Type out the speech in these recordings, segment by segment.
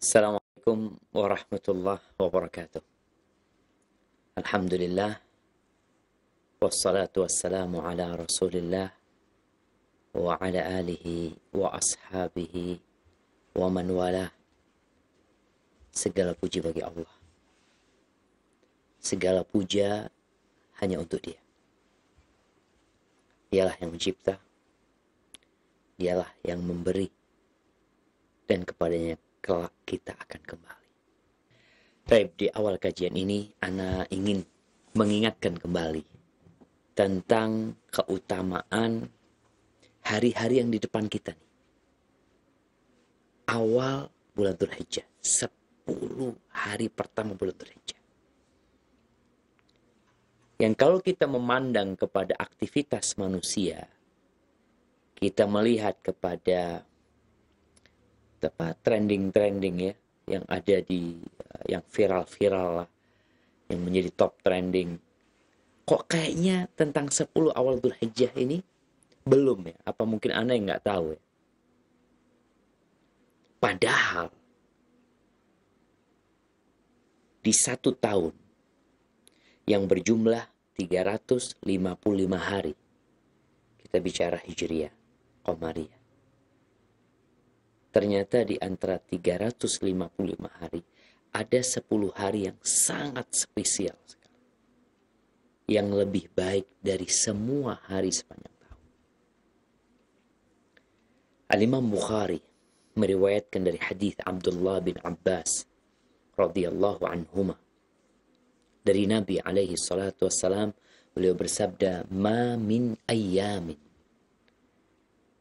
Assalamualaikum warahmatullahi wabarakatuh. Alhamdulillah, wassalatu wassalamu ala rasulillah wa ala alihi wa ashabihi wa man walah. Segala puji bagi Allah. Segala puja hanya untuk Dia. Dialah yang mencipta, Dialah yang memberi, dan kepadanya kelak kita akan kembali. Baik, di awal kajian ini Ana ingin mengingatkan kembali tentang keutamaan hari-hari yang di depan kita nih. Awal bulan Dzulhijjah, 10 hari pertama bulan Dzulhijjah. Yang kalau kita memandang kepada aktivitas manusia, kita melihat kepada trending-trending ya, yang ada di yang viral-viral lah, yang menjadi top trending. Kok kayaknya tentang 10 awal Dzulhijjah ini belum ya? Apa mungkin Anda yang nggak tahu ya? Padahal di satu tahun yang berjumlah 355 hari, kita bicara Hijriah, Qamariyah. Ternyata di antara 355 hari, ada 10 hari yang sangat spesial sekali. Yang lebih baik dari semua hari sepanjang tahun. Al-Imam Bukhari meriwayatkan dari hadis Abdullah bin Abbas radhiyallahu anhuma. Dari Nabi alaihi salatu wassalam, beliau bersabda, "Ma min ayyamin."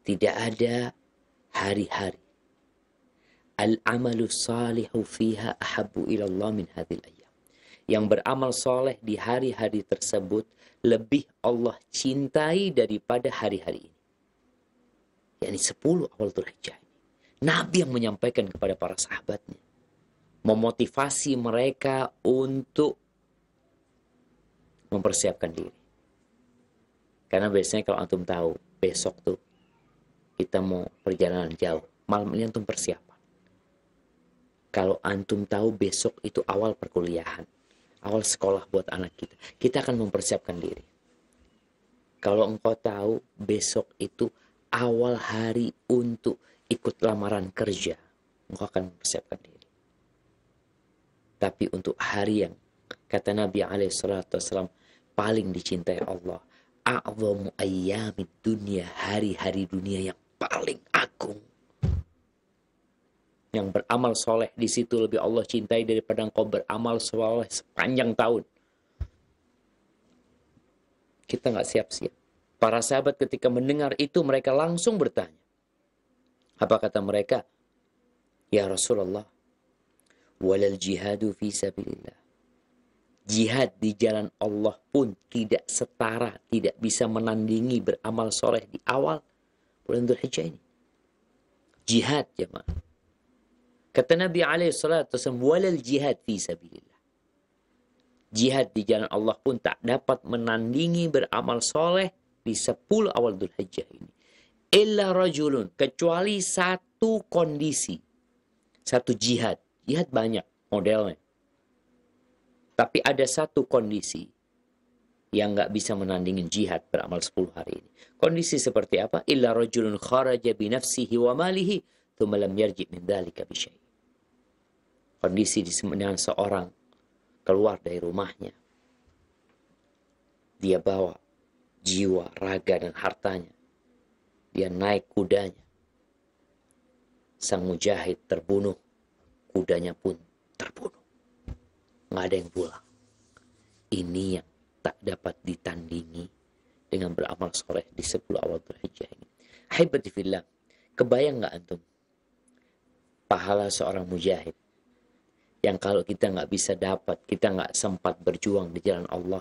Tidak ada hari-hari al-amalu salihu fiha ahabbu ilallah min hadhil ayyam. Yang beramal soleh di hari-hari tersebut lebih Allah cintai daripada hari-hari ini. Yakni 10 awal Dzulhijjah ini. Nabi yang menyampaikan kepada para sahabatnya, memotivasi mereka untuk mempersiapkan diri. Karena biasanya kalau antum tahu, besok tuh kita mau perjalanan jauh, malam ini antum persiapan. Kalau antum tahu besok itu awal perkuliahan, awal sekolah buat anak kita, kita akan mempersiapkan diri. Kalau engkau tahu besok itu awal hari untuk ikut lamaran kerja, engkau akan mempersiapkan diri. Tapi untuk hari yang kata Nabi SAW paling dicintai Allah, a'zamu ayyamid dunya, hari-hari dunia yang paling agung, yang beramal soleh di situ lebih Allah cintai daripada engkau beramal soleh sepanjang tahun. Kita nggak siap-siap. Para sahabat ketika mendengar itu mereka langsung bertanya. Apa kata mereka? Ya Rasulullah, walal jihadu fi sabilillah. Jihad di jalan Allah pun tidak setara, tidak bisa menandingi beramal soleh di awal bulan Dzulhijjah ini. Jihad jemaah. Kata Nabi SAW, walal jihad fi sabilillah. Jihad di jalan Allah pun tak dapat menandingi beramal soleh di 10 awal Dzulhijjah ini. Illa rajulun, kecuali satu kondisi. Satu jihad. Jihad banyak modelnya. Tapi ada satu kondisi yang nggak bisa menandingin jihad beramal 10 hari ini. Kondisi seperti apa? Illa rajulun kharaja binafsihi wa malihi thumma lam yarji' min dzalika bi syai'. Kondisi dengan seorang keluar dari rumahnya. Dia bawa jiwa, raga, dan hartanya. Dia naik kudanya. Sang mujahid terbunuh. Kudanya pun terbunuh. Nggak ada yang pulang. Ini yang tak dapat ditandingi dengan beramal soleh di 10 awal Dzulhijjah ini. Haibati fillah, kebayang nggak antum pahala seorang mujahid yang kalau kita nggak bisa dapat, kita nggak sempat berjuang di jalan Allah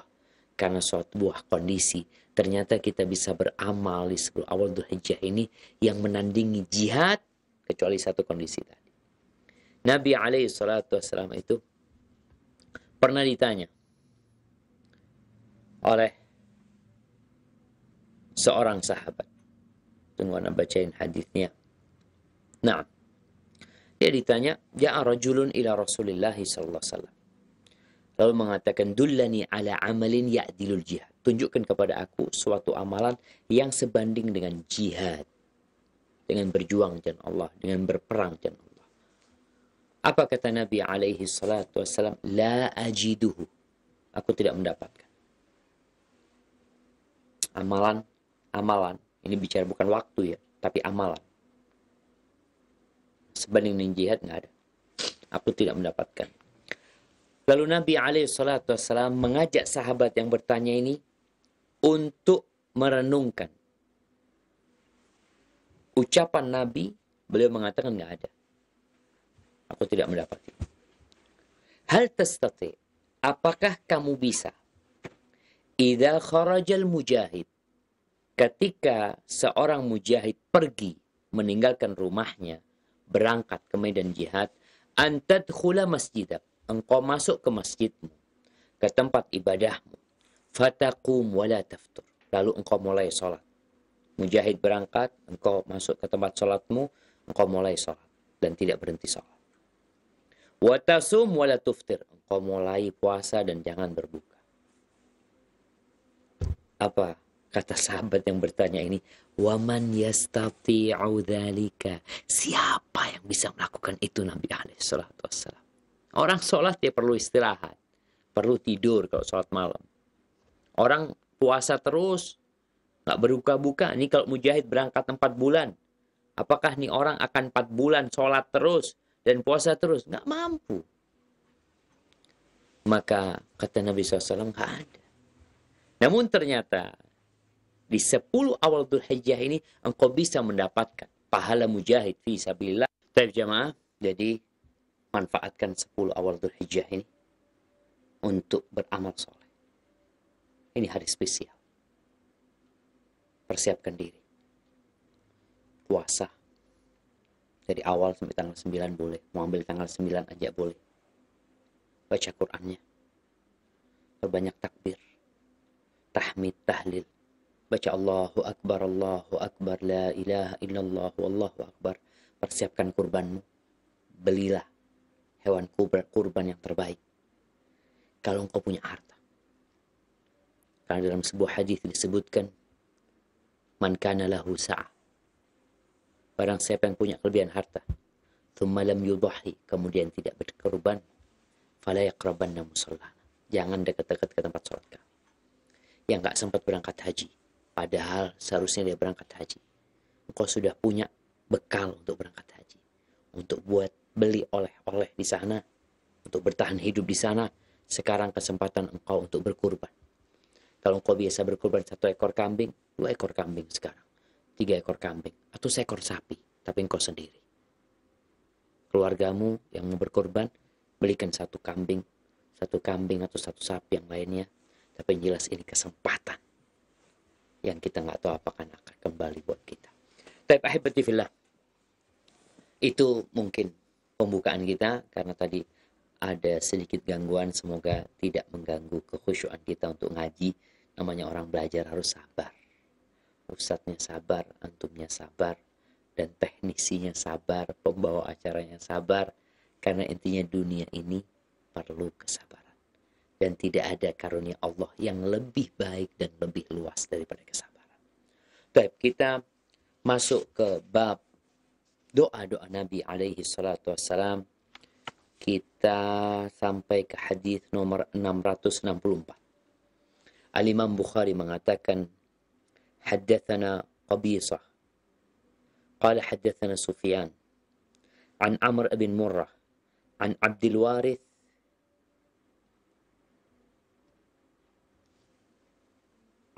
karena suatu buah kondisi, ternyata kita bisa beramal di 10 awal Dzulhijjah ini yang menandingi jihad kecuali satu kondisi tadi. Nabi SAW itu pernah ditanya oleh seorang sahabat. Tunggu anak bacain hadisnya. Nah, Dia ditanya, ja'a rajulun ila Rasulillah sallallahu alaihi wasallam. Lalu mengatakan, dullani ala amalin ya'dilul jihad. Tunjukkan kepada aku suatu amalan yang sebanding dengan jihad. Dengan berjuang jalan Allah, dengan berperang jalan Allah. Apa kata Nabi alaihi salatu wassalam? La ajiduhu. Aku tidak mendapatkan. Amalan. Ini bicara bukan waktu ya, tapi amalan. Sebanding dengan jihad nggak ada. Aku tidak mendapatkan. Lalu Nabi SAW mengajak sahabat yang bertanya ini untuk merenungkan. Ucapan Nabi, beliau mengatakan nggak ada. Aku tidak mendapati. Hal tastati, apakah kamu bisa? Idza kharajal mujahid, ketika seorang mujahid pergi meninggalkan rumahnya, berangkat ke medan jihad, antadkhula masjidak, engkau masuk ke masjidmu, ke tempat ibadahmu, fataqum wala taftur, lalu engkau mulai sholat. Mujahid berangkat, engkau masuk ke tempat sholatmu, engkau mulai sholat dan tidak berhenti sholat. Watasum wala tuftir, engkau mulai puasa dan jangan berbuka. Apa kata sahabat yang bertanya ini? Waman yastati'u dzalika, siapa yang bisa melakukan itu? Nabi alaihi salatu wassalam. Orang sholat dia perlu istirahat, perlu tidur kalau sholat malam. Orang puasa terus, nggak berbuka-buka. Ini kalau mujahid berangkat 4 bulan, apakah nih orang akan 4 bulan sholat terus dan puasa terus? Nggak mampu. Maka kata Nabi SAW, nggak ada. Namun ternyata di 10 awal Dzulhijjah ini engkau bisa mendapatkan pahala mujahid fi sabilillah. Baik jamaah, jadi manfaatkan 10 awal Dzulhijjah ini untuk beramal soleh. Ini hari spesial. Persiapkan diri. Puasa. Dari awal sampai tanggal 9 boleh. Mau ambil tanggal 9 aja boleh. Baca Qur'annya. Perbanyak takbir. Tahmid, tahlil. Baca Allahu Akbar, la ilaha illallah, wallahu akbar. Persiapkan kurbanmu. Belilah hewan kurban yang terbaik. Kalau engkau punya harta. Karena dalam sebuah hadis disebutkan, man kana lahu sa'ah. Barang siapa yang punya kelebihan harta, thumma lam yudhahi, kemudian tidak berkorban, fala yaqrabanna musallana. Jangan dekat-dekat ke tempat sholat kami. Yang enggak sempat berangkat haji, padahal seharusnya dia berangkat haji. Engkau sudah punya bekal untuk berangkat haji, untuk buat beli oleh-oleh di sana, untuk bertahan hidup di sana. Sekarang kesempatan engkau untuk berkurban. Kalau engkau biasa berkurban 1 ekor kambing, 2 ekor kambing sekarang, 3 ekor kambing, atau 1 ekor sapi, tapi engkau sendiri. Keluargamu yang mau berkurban, belikan 1 kambing atau 1 sapi yang lainnya. Tapi yang jelas ini kesempatan yang kita nggak tahu apakah akan kembali buat kita. Tapi ahibati fillah, itu mungkin pembukaan kita, karena tadi ada sedikit gangguan, semoga tidak mengganggu kekhusyuan kita untuk ngaji. Namanya orang belajar harus sabar. Ustadznya sabar, antumnya sabar, dan teknisinya sabar, pembawa acaranya sabar. Karena intinya dunia ini perlu kesabaran. Dan tidak ada karunia Allah yang lebih baik dan lebih luas daripada kesabaran. Baik, kita masuk ke bab doa-doa Nabi alaihi salatu wassalam. Kita sampai ke hadis nomor 664. Al-Imam Bukhari mengatakan, haddatsana Qabisah qala haddatsana Sufyan an Amr bin Murrah an Abdul Warith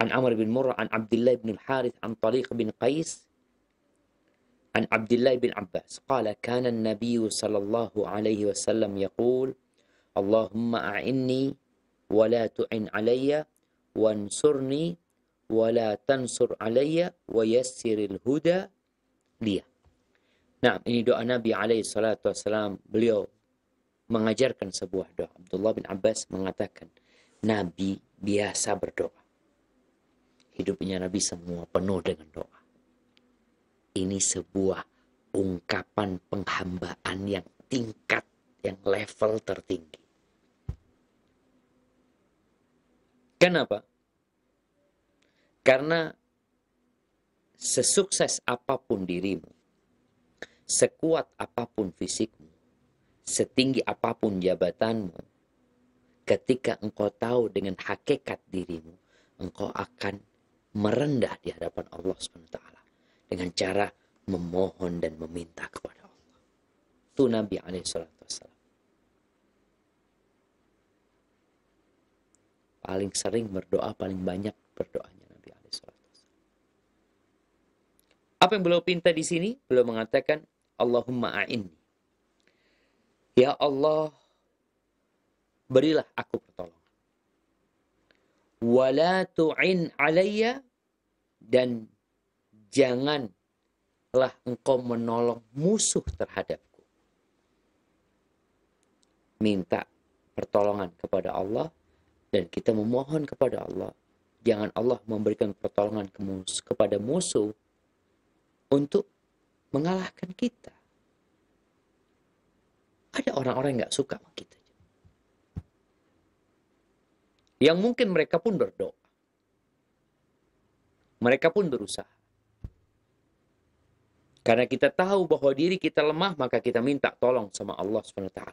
an Amr bin Murrah an Abdullah bin Al-Harith an Tariq bin Qais عن عبد الله بن عباس قال كان النبي صلى الله عليه وسلم يقول اللهم أعني ولا تعن علي وانصرني ولا تنصر علي ويسر الهدى لي. Nah, ini doa Nabi alaihi salatu wassalam. Beliau mengajarkan sebuah doa. Abdullah bin Abbas mengatakan, Nabi biasa berdoa. Hidupnya Nabi semua penuh dengan doa. Ini sebuah ungkapan penghambaan yang tingkat, yang level tertinggi. Kenapa? Karena sesukses apapun dirimu, sekuat apapun fisikmu, setinggi apapun jabatanmu, ketika engkau tahu dengan hakikat dirimu, engkau akan merendah di hadapan Allah SWT dengan cara memohon dan meminta kepada Allah. Itu Nabi SAW. Paling sering berdoa, paling banyak berdoanya Nabi SAW. Apa yang beliau pinta di sini? Beliau mengatakan, Allahumma a'inni. Ya Allah, berilah aku pertolongan. Wala tu'in alayya, dan janganlah engkau menolong musuh terhadapku. Minta pertolongan kepada Allah, dan kita memohon kepada Allah. Jangan Allah memberikan pertolongan kepada musuh untuk mengalahkan kita. Ada orang-orang yang gak suka sama kita. Yang mungkin mereka pun berdoa. Mereka pun berusaha. Karena kita tahu bahwa diri kita lemah, maka kita minta tolong sama Allah SWT.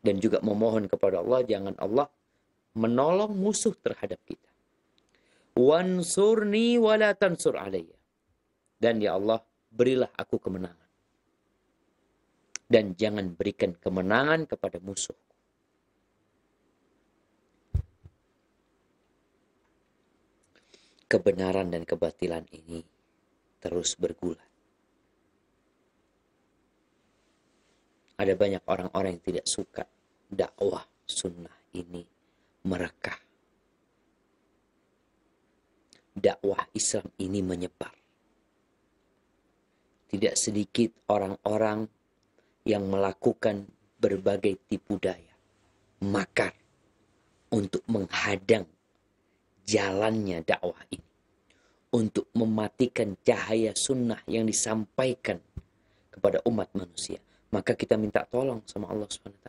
Dan juga memohon kepada Allah, jangan Allah menolong musuh terhadap kita. Wansurni wala tansur alayya. Dan ya Allah, berilah aku kemenangan. Dan jangan berikan kemenangan kepada musuh. Kebenaran dan kebatilan ini terus bergulat. Ada banyak orang-orang yang tidak suka dakwah sunnah ini merekah. Dakwah Islam ini menyebar. Tidak sedikit orang-orang yang melakukan berbagai tipu daya, makar untuk menghadang jalannya dakwah ini, untuk mematikan cahaya sunnah yang disampaikan kepada umat manusia. Maka kita minta tolong sama Allah SWT.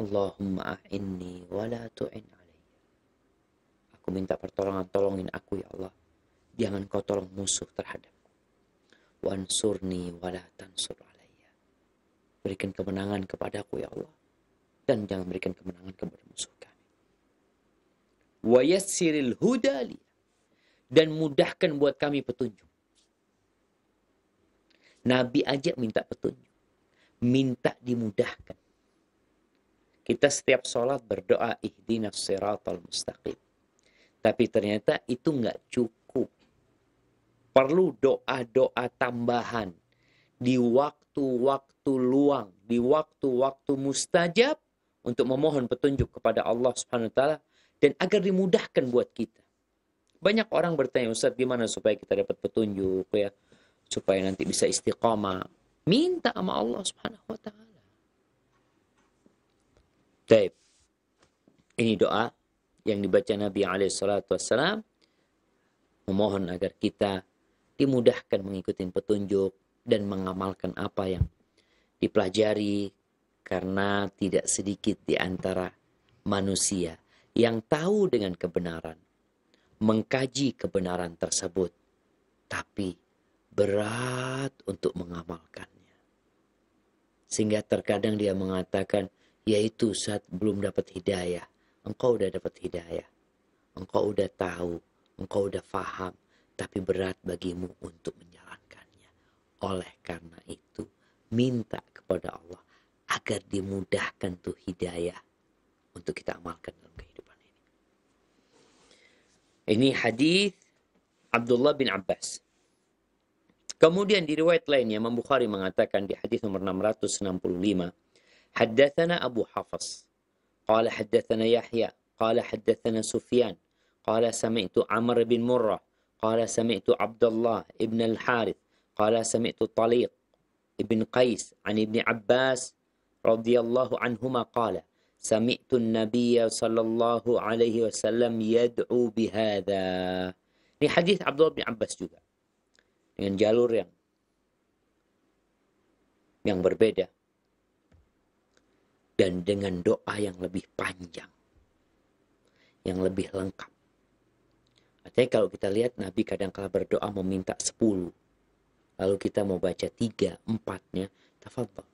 Allahumma a'inni wa la tu'in alayya. Aku minta pertolongan, tolongin aku ya Allah. Jangan kau tolong musuh terhadapku. Wansurni wa la tansur alayya. Berikan kemenangan kepadaku ya Allah. Dan jangan berikan kemenangan kepada musuh kami. Wa yassiril huda li. Dan mudahkan buat kami petunjuk. Nabi aja minta petunjuk. Minta dimudahkan. Kita setiap sholat berdoa ihdinas siratal mustaqim. Tapi ternyata itu nggak cukup. Perlu doa-doa tambahan. Di waktu-waktu luang. Di waktu-waktu mustajab. Untuk memohon petunjuk kepada Allah SWT. Dan agar dimudahkan buat kita. Banyak orang bertanya, Ustaz, gimana supaya kita dapat petunjuk ya? Supaya nanti bisa istiqamah. Minta sama Allah SWT. Baik. Ini doa yang dibaca Nabi SAW. Memohon agar kita dimudahkan mengikuti petunjuk dan mengamalkan apa yang dipelajari. Karena tidak sedikit di antara manusia yang tahu dengan kebenaran. Mengkaji kebenaran tersebut. Tapi berat untuk mengamalkannya. Sehingga terkadang dia mengatakan, yaitu saat belum dapat hidayah. Engkau udah dapat hidayah. Engkau udah tahu. Engkau udah faham. Tapi berat bagimu untuk menjalankannya. Oleh karena itu, minta kepada Allah agar dimudahkan tuh hidayah untuk kita amalkan dalam kehidupan ini. Ini hadis Abdullah bin Abbas. Kemudian di riwayat lainnya Imam Bukhari mengatakan di hadis nomor 665, haddatsana Abu Hafs qala haddatsana Yahya qala haddatsana Sufyan qala sami'tu Amr bin Murrah qala sami'tu Abdullah ibn al-Harith qala sami'tu Taliq ibn Qais an ibn Abbas radhiyallahu anhuma qala sami'tu an-nabiy sallallahu alaihi wasallam yad'u bihadza. Ini hadis Abdullah bin Abbas juga dengan jalur yang yang berbeda dan dengan doa yang lebih panjang, yang lebih lengkap. Artinya kalau kita lihat Nabi kadang-kala berdoa meminta 10. Lalu kita mau baca 3, 4-nya, tafadhal.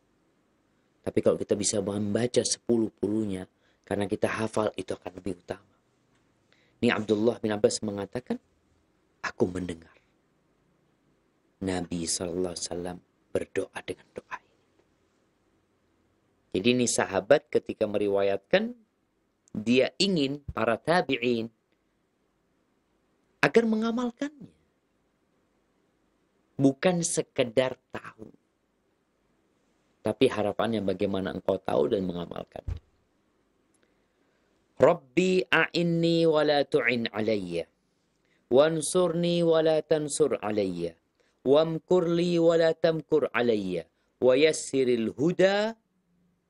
Tapi kalau kita bisa membaca 10-10-nya, karena kita hafal, itu akan lebih utama. Ini Abdullah bin Abbas mengatakan, aku mendengar Nabi SAW berdoa dengan doa ini. Jadi ini sahabat ketika meriwayatkan, dia ingin para tabi'in agar mengamalkannya. Bukan sekedar tahu. Tapi harapannya bagaimana engkau tahu dan mengamalkannya. Rabbi a'inni wa la tu'in alayya. Wansurni wa la tansur alayya. Wamkur li wa la tamkur alayya. Wa yassiril huda.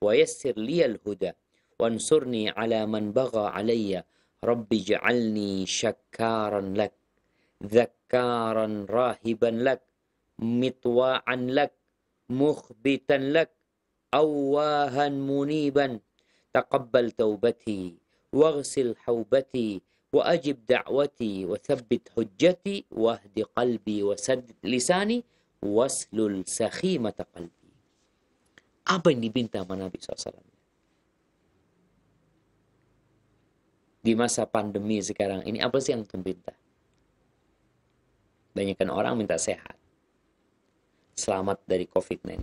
Wa yassir liyal huda. Wansurni ala man bagha alayya. Rabbi ja'alni syakkaran lak. Dzakkaran rahiban lak. Mitwa'an lak. Mukhbitan lak. Awahan muniban. Taqabbal taubati. Waghsil haubati. وأجب دعوتي وثبت حجتي واهد قلبي وسدد لساني واسلل سخيمة قلبي. Apa yang diminta sama Nabi SAW? Di masa pandemi sekarang ini, apa sih yang minta? Banyakkan orang minta sehat, selamat dari COVID-19,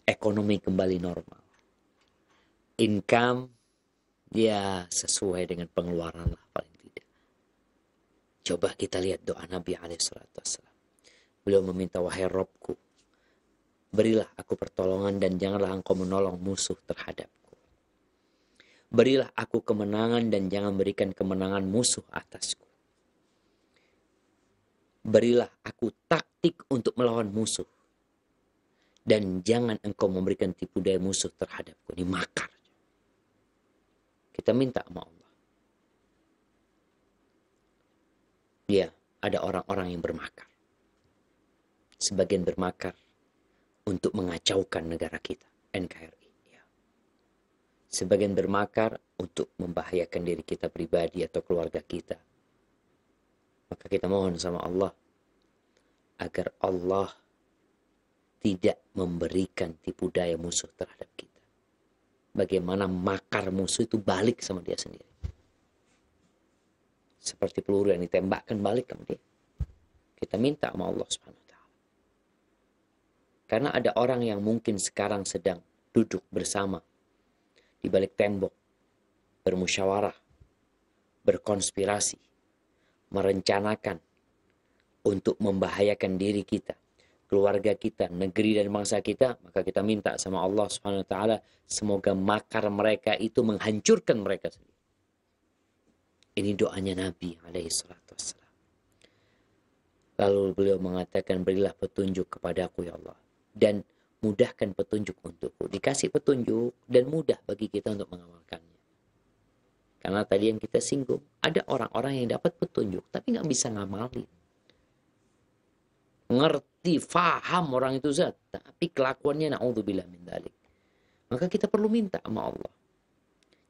ekonomi kembali normal, income ya sesuai dengan pengeluaran lah paling tidak. Coba kita lihat doa Nabi SAW. Beliau meminta, wahai Robku, berilah aku pertolongan dan janganlah engkau menolong musuh terhadapku. Berilah aku kemenangan dan jangan berikan kemenangan musuh atasku. Berilah aku taktik untuk melawan musuh. Dan jangan engkau memberikan tipu daya musuh terhadapku. Ini makar. Kita minta sama Allah. Ya, ada orang-orang yang bermakar. Sebagian bermakar untuk mengacaukan negara kita, NKRI. Ya. Sebagian bermakar untuk membahayakan diri kita pribadi atau keluarga kita. Maka kita mohon sama Allah agar Allah tidak memberikan tipu daya musuh terhadap kita. Bagaimana makar musuh itu balik sama dia sendiri. Seperti peluru yang ditembakkan balik sama dia. Kita minta sama Allah Subhanahu wa taala. Karena ada orang yang mungkin sekarang sedang duduk bersama di balik tembok, bermusyawarah, berkonspirasi, merencanakan untuk membahayakan diri kita, keluarga kita, negeri dan bangsa kita, maka kita minta sama Allah Subhanahu wa taala semoga makar mereka itu menghancurkan mereka sendiri. Ini doanya Nabi alaihi salatu wassalam. Lalu beliau mengatakan, berilah petunjuk kepadaku ya Allah dan mudahkan petunjuk untukku. Dikasih petunjuk dan mudah bagi kita untuk mengamalkannya. Karena tadi yang kita singgung, ada orang-orang yang dapat petunjuk tapi nggak bisa ngamalin. Ngerti, faham orang itu zat, tapi kelakuannya na'udzubillah min dzalik. Maka kita perlu minta sama Allah.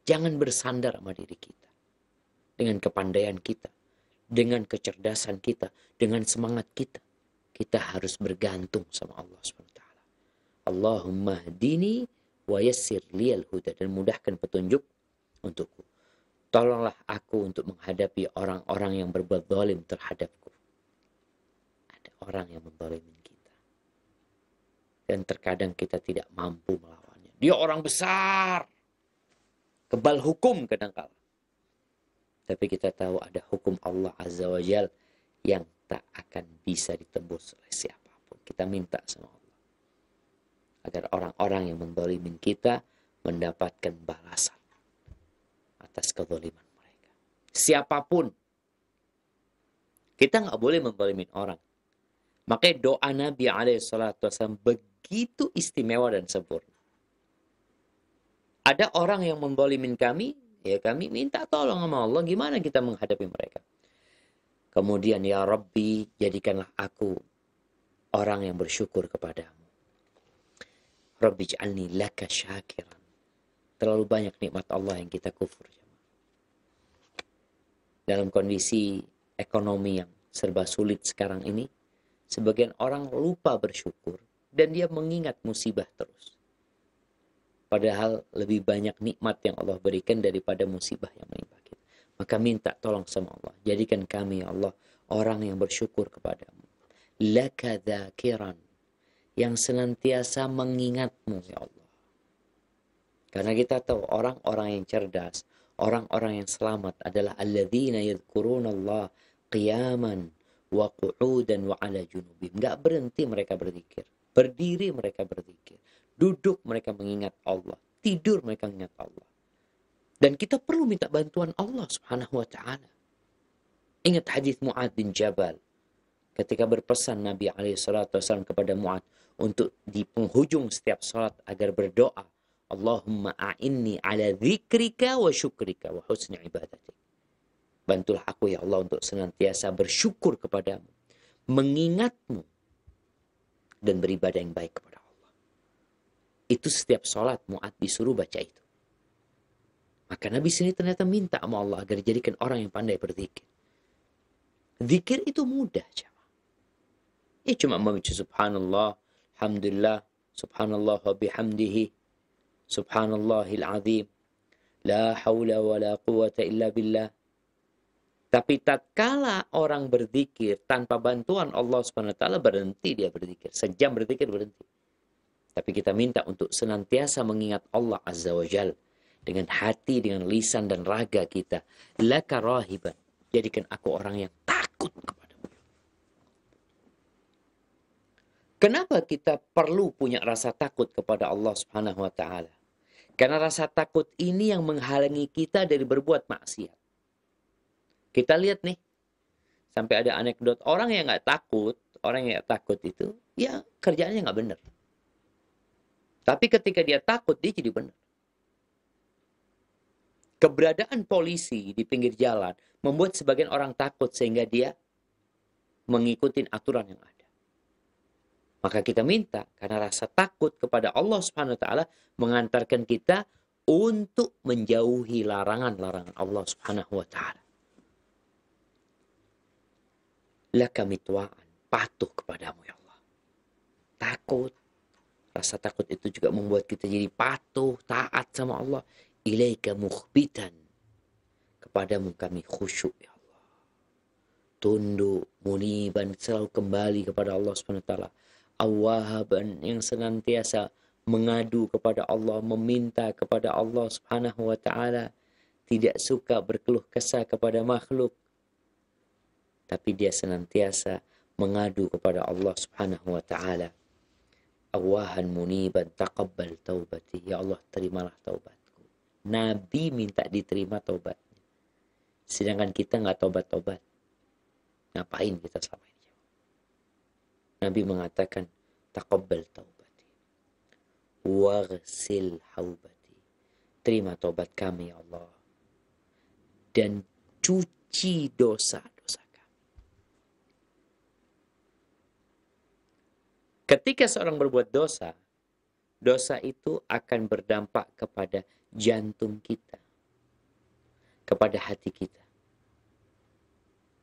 Jangan bersandar sama diri kita. Dengan kepandaian kita, dengan kecerdasan kita, dengan semangat kita. Kita harus bergantung sama Allah SWT. Allahumma hdini wa yassir liyal huda, dan mudahkan petunjuk untukku. Tolonglah aku untuk menghadapi orang-orang yang berbuat zalim terhadapku. Orang yang menzalimi kita. Dan terkadang kita tidak mampu melawannya. Dia orang besar. Kebal hukum kadang-kala. Tapi kita tahu ada hukum Allah Azza wa Jal yang tak akan bisa ditembus oleh siapapun. Kita minta sama Allah. Agar orang-orang yang menzalimi kita mendapatkan balasan atas kezaliman mereka. Siapapun. Kita nggak boleh menzalimi orang. Makanya doa Nabi SAW begitu istimewa dan sempurna. Ada orang yang menzalimin kami, ya kami minta tolong sama Allah gimana kita menghadapi mereka. Kemudian ya Rabbi, jadikanlah aku orang yang bersyukur kepadamu. Rabbij'alni laka syakiran. Terlalu banyak nikmat Allah yang kita kufur. Dalam kondisi ekonomi yang serba sulit sekarang ini, sebagian orang lupa bersyukur dan dia mengingat musibah terus. Padahal lebih banyak nikmat yang Allah berikan daripada musibah yang menimpa kita. Maka minta tolong sama Allah. Jadikan kami, ya Allah, orang yang bersyukur kepadamu. Laka dzakiran. Yang senantiasa mengingatmu, ya Allah. Karena kita tahu orang-orang yang cerdas, orang-orang yang selamat adalah alladzina yadhkurunallah qiyaman wa qu'udan wa ala junubim. Enggak berhenti mereka berzikir. Berdiri mereka berzikir. Duduk mereka mengingat Allah. Tidur mereka mengingat Allah. Dan kita perlu minta bantuan Allah Subhanahu wa ta'ala. Ingat hadis Mu'adz bin Jabal. Ketika berpesan Nabi SAW kepada Mu'adz untuk di penghujung setiap salat agar berdoa. Allahumma a'inni ala dzikrika wa syukrika wa husni ibadatik. Bantulah aku ya Allah untuk senantiasa bersyukur kepadamu. Mengingatmu. Dan beribadah yang baik kepada Allah. Itu setiap sholat Mu'adz disuruh baca itu. Maka Nabi sini ternyata minta sama Allah agar dijadikan orang yang pandai berzikir. Zikir itu mudah. Cuma membaca subhanallah, alhamdulillah, subhanallah wa bihamdihi, subhanallahil azim, la hawla wa la quwata illa billah. Tapi tatkala orang berzikir tanpa bantuan Allah Subhanahu wa taala, berhenti dia berzikir. Sejam berzikir berhenti. Tapi kita minta untuk senantiasa mengingat Allah Azza wa Jal. Dengan hati, dengan lisan dan raga kita. Laka rahiban. Jadikan aku orang yang takut kepadamu. Kenapa kita perlu punya rasa takut kepada Allah Subhanahu wa ta'ala? Karena rasa takut ini yang menghalangi kita dari berbuat maksiat. Kita lihat nih. Sampai ada anekdot. Orang yang nggak takut itu, ya kerjaannya nggak benar. Tapi ketika dia takut, dia jadi benar. Keberadaan polisi di pinggir jalan membuat sebagian orang takut sehingga dia mengikuti aturan yang ada. Maka kita minta, karena rasa takut kepada Allah Subhanahu wa ta'ala mengantarkan kita untuk menjauhi larangan-larangan Allah Subhanahu wa ta'ala. Laka mitwa'an, patuh kepadamu ya Allah. Takut. Rasa takut itu juga membuat kita jadi patuh, taat sama Allah. Ilaika mukhbitan. Kepadamu kami khusyuk ya Allah. Tunduk, muniban, selalu kembali kepada Allah SWT. Awahaban, yang senantiasa mengadu kepada Allah, meminta kepada Allah Subhanahu wa ta'ala. Tidak suka berkeluh kesah kepada makhluk. Tapi dia senantiasa mengadu kepada Allah Subhanahu wa ta'ala. Awahan muniban taqabbal taubati. Ya Allah, terimalah taubatku. Nabi minta diterima taubatnya. Sedangkan kita nggak taubat-taubat. Ngapain kita selama ini? Nabi mengatakan, taqabbal taubati. Waghsil haubati. Terima taubat kami ya Allah. Dan cuci dosa-dosa kami. Ketika seorang berbuat dosa, dosa itu akan berdampak kepada jantung kita, kepada hati kita.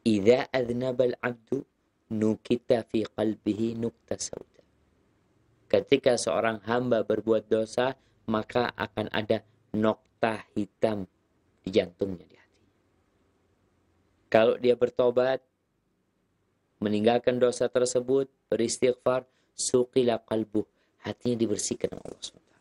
Idza adnabal abdu nukita fi qalbihi nukta sauda. Ketika seorang hamba berbuat dosa, maka akan ada nokta hitam di jantungnya, di hati. Kalau dia bertobat, meninggalkan dosa tersebut, beristighfar, suqila qalbuh, hatinya dibersihkan oleh Allah SWT.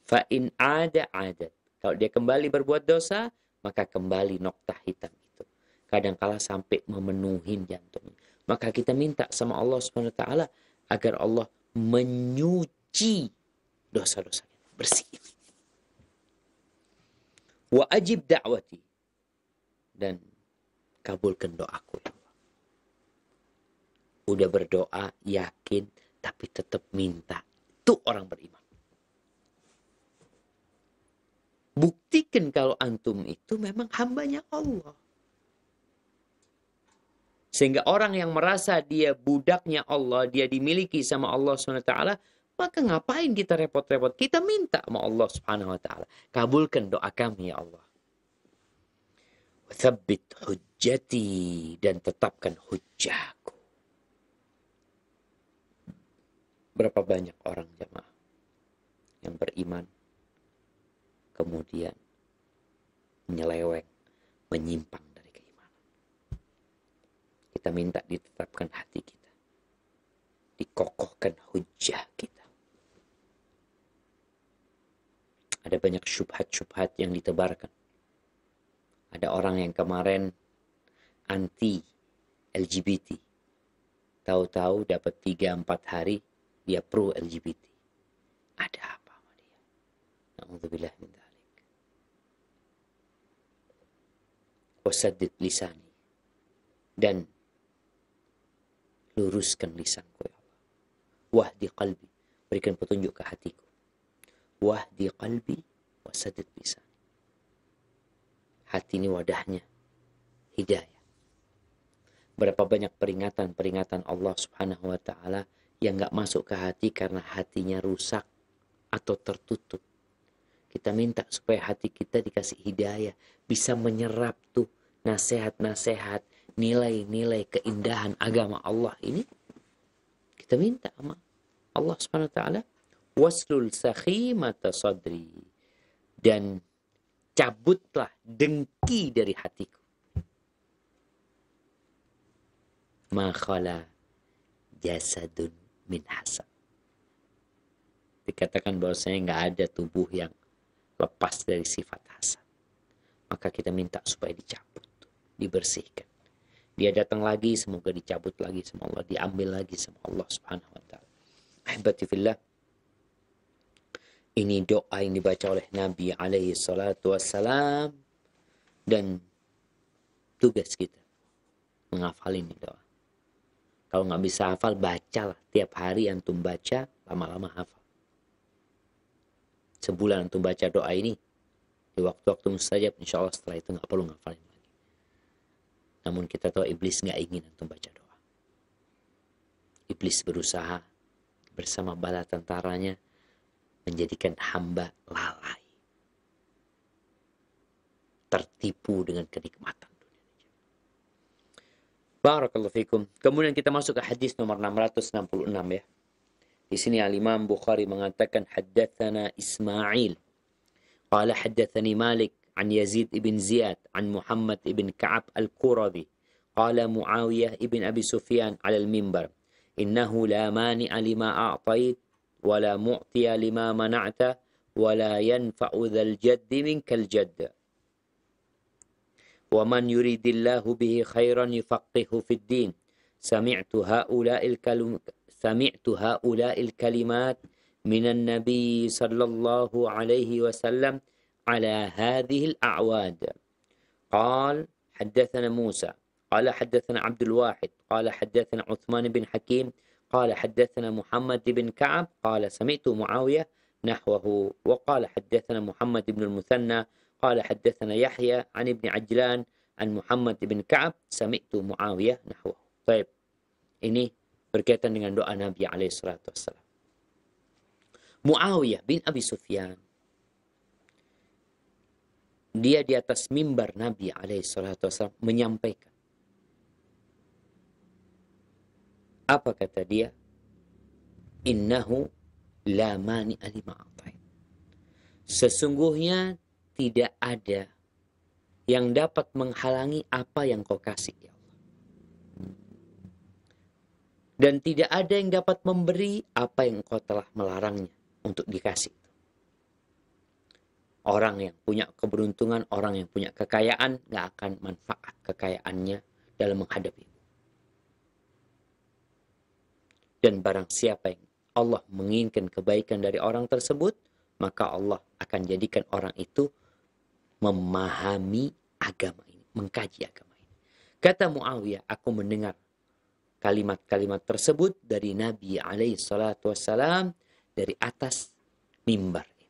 Fa in ada adat. Kalau dia kembali berbuat dosa, maka kembali nokta hitam itu. Kadangkala sampai memenuhi jantungnya. Maka kita minta sama Allah SWT agar Allah menyuci dosa-dosa kita, bersih. Wa ajib da'wati, dan kabulkan doaku ya Allah. Udah berdoa, yakin, tapi tetap minta. Itu orang beriman. Buktikan kalau antum itu memang hambanya Allah. Sehingga orang yang merasa dia budaknya Allah, dia dimiliki sama Allah SWT, maka ngapain kita repot-repot? Kita minta sama Allah Subhanahu wa taala. Kabulkan doa kami ya Allah. Tsabbit hujjati, dan tetapkan hujjahku. Berapa banyak orang jemaah yang beriman kemudian menyeleweng, menyimpang dari keimanan. Kita minta ditetapkan hati kita, dikokohkan hujjah kita. Ada banyak syubhat-syubhat yang ditebarkan. Ada orang yang kemarin anti LGBT, tahu-tahu dapat 3-4 hari dia pro LGBT. Ada apa sama dia? Na'udzubillah min dzalik. Wasaddid lisani, dan luruskan lisanku ya Allah. Wahdi qalbi, berikan petunjuk ke hatiku. Wahdi qalbi wasaddid lisani. Hati ini wadahnya hidayah. Berapa banyak peringatan-peringatan Allah Subhanahu wa taala yang gak masuk ke hati karena hatinya rusak atau tertutup. Kita minta supaya hati kita dikasih hidayah, bisa menyerap tuh nasihat-nasihat, nilai-nilai keindahan agama Allah ini. Kita minta sama Allah Subhanahu wa taala, waslul sakhimata sadri, dan cabutlah dengki dari hatiku. Ma khala jasadun min hasad. Dikatakan bahwasanya nggak ada tubuh yang lepas dari sifat hasad. Maka kita minta supaya dicabut, dibersihkan. Dia datang lagi, semoga dicabut lagi sama Allah, diambil lagi sama Allah Subhanahu wa taala. Ahibati fillah, ini doa yang dibaca oleh Nabi alaihi salatu wassalam, dan tugas kita menghafal ini doa. Kalau nggak bisa hafal, bacalah. Tiap hari antum baca, lama-lama hafal. Sebulan antum baca doa ini, di waktu-waktu mustajab, insya Allah setelah itu nggak perlu ngafalin lagi. Namun kita tahu iblis nggak ingin antum baca doa. Iblis berusaha bersama bala tentaranya menjadikan hamba lalai, tertipu dengan kenikmatan dunia. Barakallahu fikum. Kemudian kita masuk ke hadis nomor 666 ya. Di sini Al-Imam Bukhari mengatakan haddatsana Ismail qala haddatsani Malik an Yazid ibn Ziyad an Muhammad ibn Ka'ab al-Qurazi qala Muawiyah ibn Abi Sufyan 'ala al-minbar innahu la mani'a lima a'tait wala mu'tiya lima mana'ta wala yanfa'u dzal jaddi minkal jadd wa man yuridillahu bihi khairan yufaqihu fid din sami'tu ha'ula'il kalimat minan nabi sallallahu alaihi wasallam ala hadhihi al-a'wad qala haddathana Musa qala haddathana Abdul Wahid qala haddathana Uthman bin Hakim قال حدثنا محمد بن كعب قال سمعت معاوية نحوه وقال حدثنا محمد بن المثنى قال حدثنا يحيى عن ابن عجلان عن محمد بن كعب سمعت معاوية نحوه. طيب, ini berkaitan dengan doa Nabi alaihissalam. Muawiyah bin Abi Sufyan, dia di atas mimbar Nabi alaihissalam menyampaikan, apa kata dia? Innahu la mani'a lima a'tait. Sesungguhnya tidak ada yang dapat menghalangi apa yang kau kasih ya Allah. Dan tidak ada yang dapat memberi apa yang kau telah melarangnya untuk dikasih. Orang yang punya keberuntungan, orang yang punya kekayaan, gak akan manfaat kekayaannya dalam menghadapi. Dan barang siapa yang Allah menginginkan kebaikan dari orang tersebut, maka Allah akan jadikan orang itu memahami agama ini, mengkaji agama ini. Kata Muawiyah, aku mendengar kalimat-kalimat tersebut dari Nabi alaihissalam dari atas mimbar ini.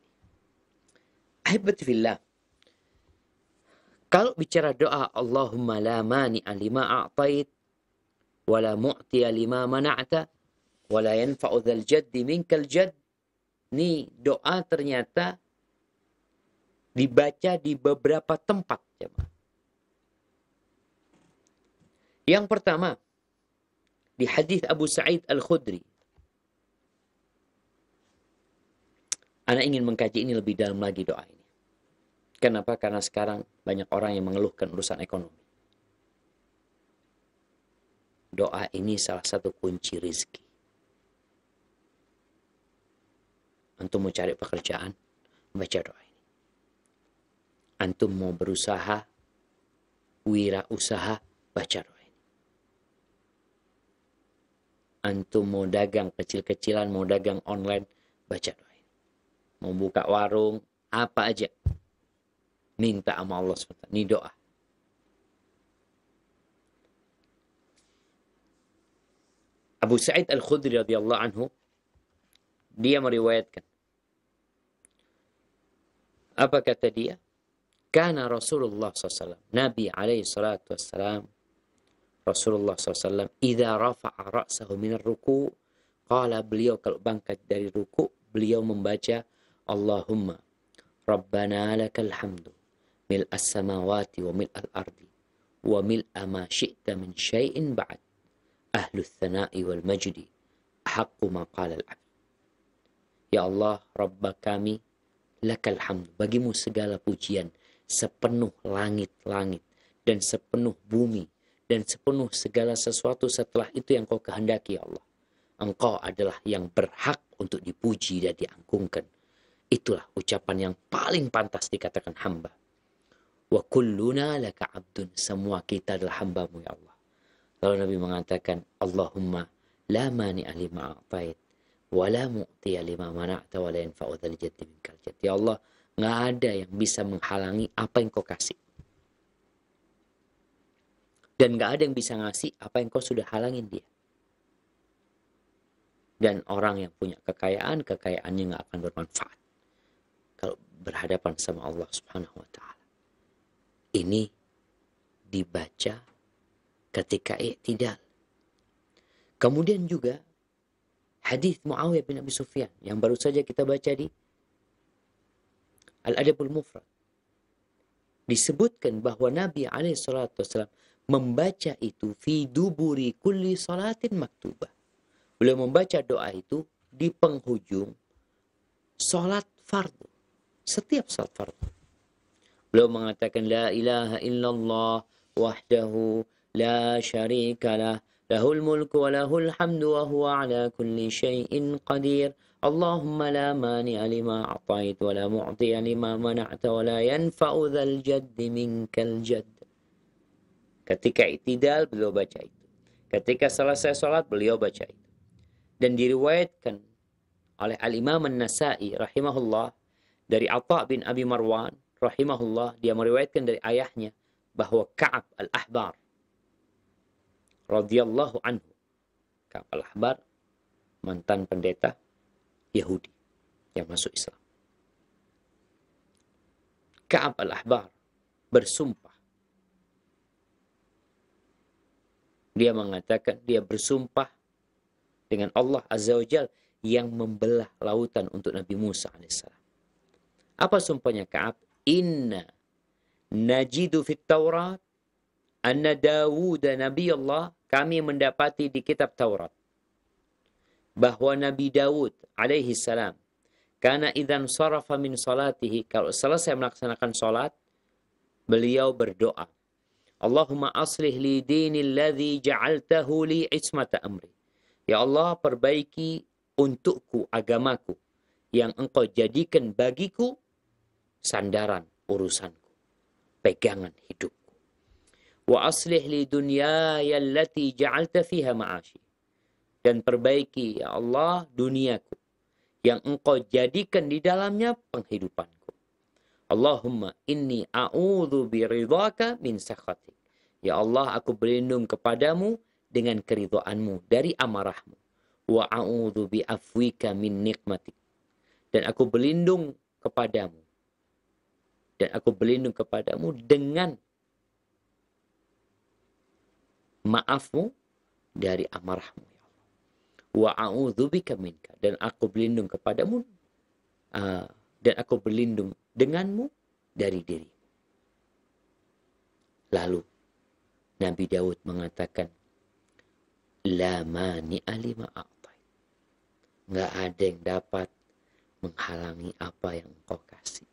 Ahibati fillah, kalau bicara doa Allahumma la mani'a lima a'tait wa la mu'tiya lima mana'ta wa la yanfa'u dzal jaddi minkal jadd, Nih doa ternyata dibaca di beberapa tempat. Yang pertama, di hadis Abu Sa'id Al-Khudri. Ana ingin mengkaji ini lebih dalam lagi doa ini. Kenapa? Karena sekarang banyak orang yang mengeluhkan urusan ekonomi. Doa ini salah satu kunci rizki. Antum mau cari pekerjaan, baca doa ini. Antum mau berusaha, wirausaha, baca doa ini. Antum mau dagang kecil-kecilan, mau dagang online, baca doa ini. Mau buka warung, apa aja, minta sama Allah SWT. Ini doa. Abu Sa'id Al-Khudri radhiyallahu anhu, dia meriwayatkan. Apa kata dia? Kana Rasulullah SAW, Nabi alaihi salatu wassalam, Rasulullah SAW, idza rafa'a ra'sahu minar ruku', qala, beliau kalau bangkit dari ruku', beliau membaca, Allahumma Rabbana lakal hamdu mil'as samawati wa mil'al ardi wa mil'a ma syi'ta min syai'in ba'd ahlus thana'i wal majdi haqqu ma qala al-'abd. Ya Allah, Rabb kami, lakal hamdu, bagimu segala pujian sepenuh langit-langit dan sepenuh bumi dan sepenuh segala sesuatu setelah itu yang kau kehendaki, ya Allah. Engkau adalah yang berhak untuk dipuji dan diagungkan. Itulah ucapan yang paling pantas dikatakan hamba. Wa kulluna laka abdun, semua kita adalah hambamu, ya Allah. Lalu Nabi mengatakan, Allahumma la mani'a lima a'tait wa la mu'tiya lima mana'ta wa la yanfa'u dzal jaddi minkal jadd. Ya Allah, nggak ada yang bisa menghalangi apa yang kau kasih. Dan nggak ada yang bisa ngasih apa yang kau sudah halangin dia. Dan orang yang punya kekayaan, kekayaannya nggak akan bermanfaat kalau berhadapan sama Allah Subhanahu wa Ta'ala. Ini dibaca ketika i'tidal. Kemudian juga hadis Muawiyah bin Abi Sufyan yang baru saja kita baca di Al-Adabul Mufrad. Disebutkan bahwa Nabi SAW membaca itu fi duburi kulli salatin maktubah. Beliau membaca doa itu di penghujung salat fardu. Setiap salat fardu. Beliau mengatakan la ilaha illallah wahdahu la syarika lah, lahul mulku wa lahul hamdu wa huwa ala kulli syai'in qadir. Allahumma la mani'a lima a'tait wa la mu'tiya lima mana'ta wa la yanfa'u dzal jaddi minkal jadd. Ketika i'tidal beliau baca itu. Ketika selesai salat beliau baca itu. Dan diriwayatkan oleh Al-Imam An-Nasa'i rahimahullah dari Atha bin Abi Marwan rahimahullah, dia meriwayatkan dari ayahnya bahwa Ka'ab Al-Ahbar radhiyallahu anhu, Ka'ab Al-Ahbar mantan pendeta Yahudi yang masuk Islam. Ka'ab Al-Ahbar bersumpah. Dia mengatakan, dia bersumpah dengan Allah Azza wa Jalla yang membelah lautan untuk Nabi Musa alaihissalam. Apa sumpahnya Ka'ab? Inna najidu fit Taurat anna Dawud Nabi Allah, kami mendapati di kitab Taurat bahwa Nabi Dawud alaihi salam kana idzan sarafa min salatihi, kalau selesai melaksanakan salat beliau berdoa, Allahumma aslih li dinil ladzi ja'altahu li ismata amri. Ya Allah, perbaiki untukku agamaku yang engkau jadikan bagiku sandaran urusanku, pegangan hidupku. Wa aslih li dunyaya allati ja'alta fiha ma'ashi. Dan perbaiki ya Allah duniaku yang engkau jadikan di dalamnya penghidupanku. Allahumma inni a'udzu biridhaka min sakhatik. Ya Allah, aku berlindung kepadamu dengan keridhaanmu dari amarahmu. Wa a'udzu bi'afwika min nikmatik. Dan aku berlindung kepadamu. Dan aku berlindung kepadamu dengan maafmu dari amarahmu. Ya Allah. Wa a'udzu bika minka. Dan aku berlindung kepadamu dan aku berlindung denganmu dari diri. Lalu Nabi Daud mengatakan, la mani'a lima a'tai. Nggak ada yang dapat menghalangi apa yang engkau kasih.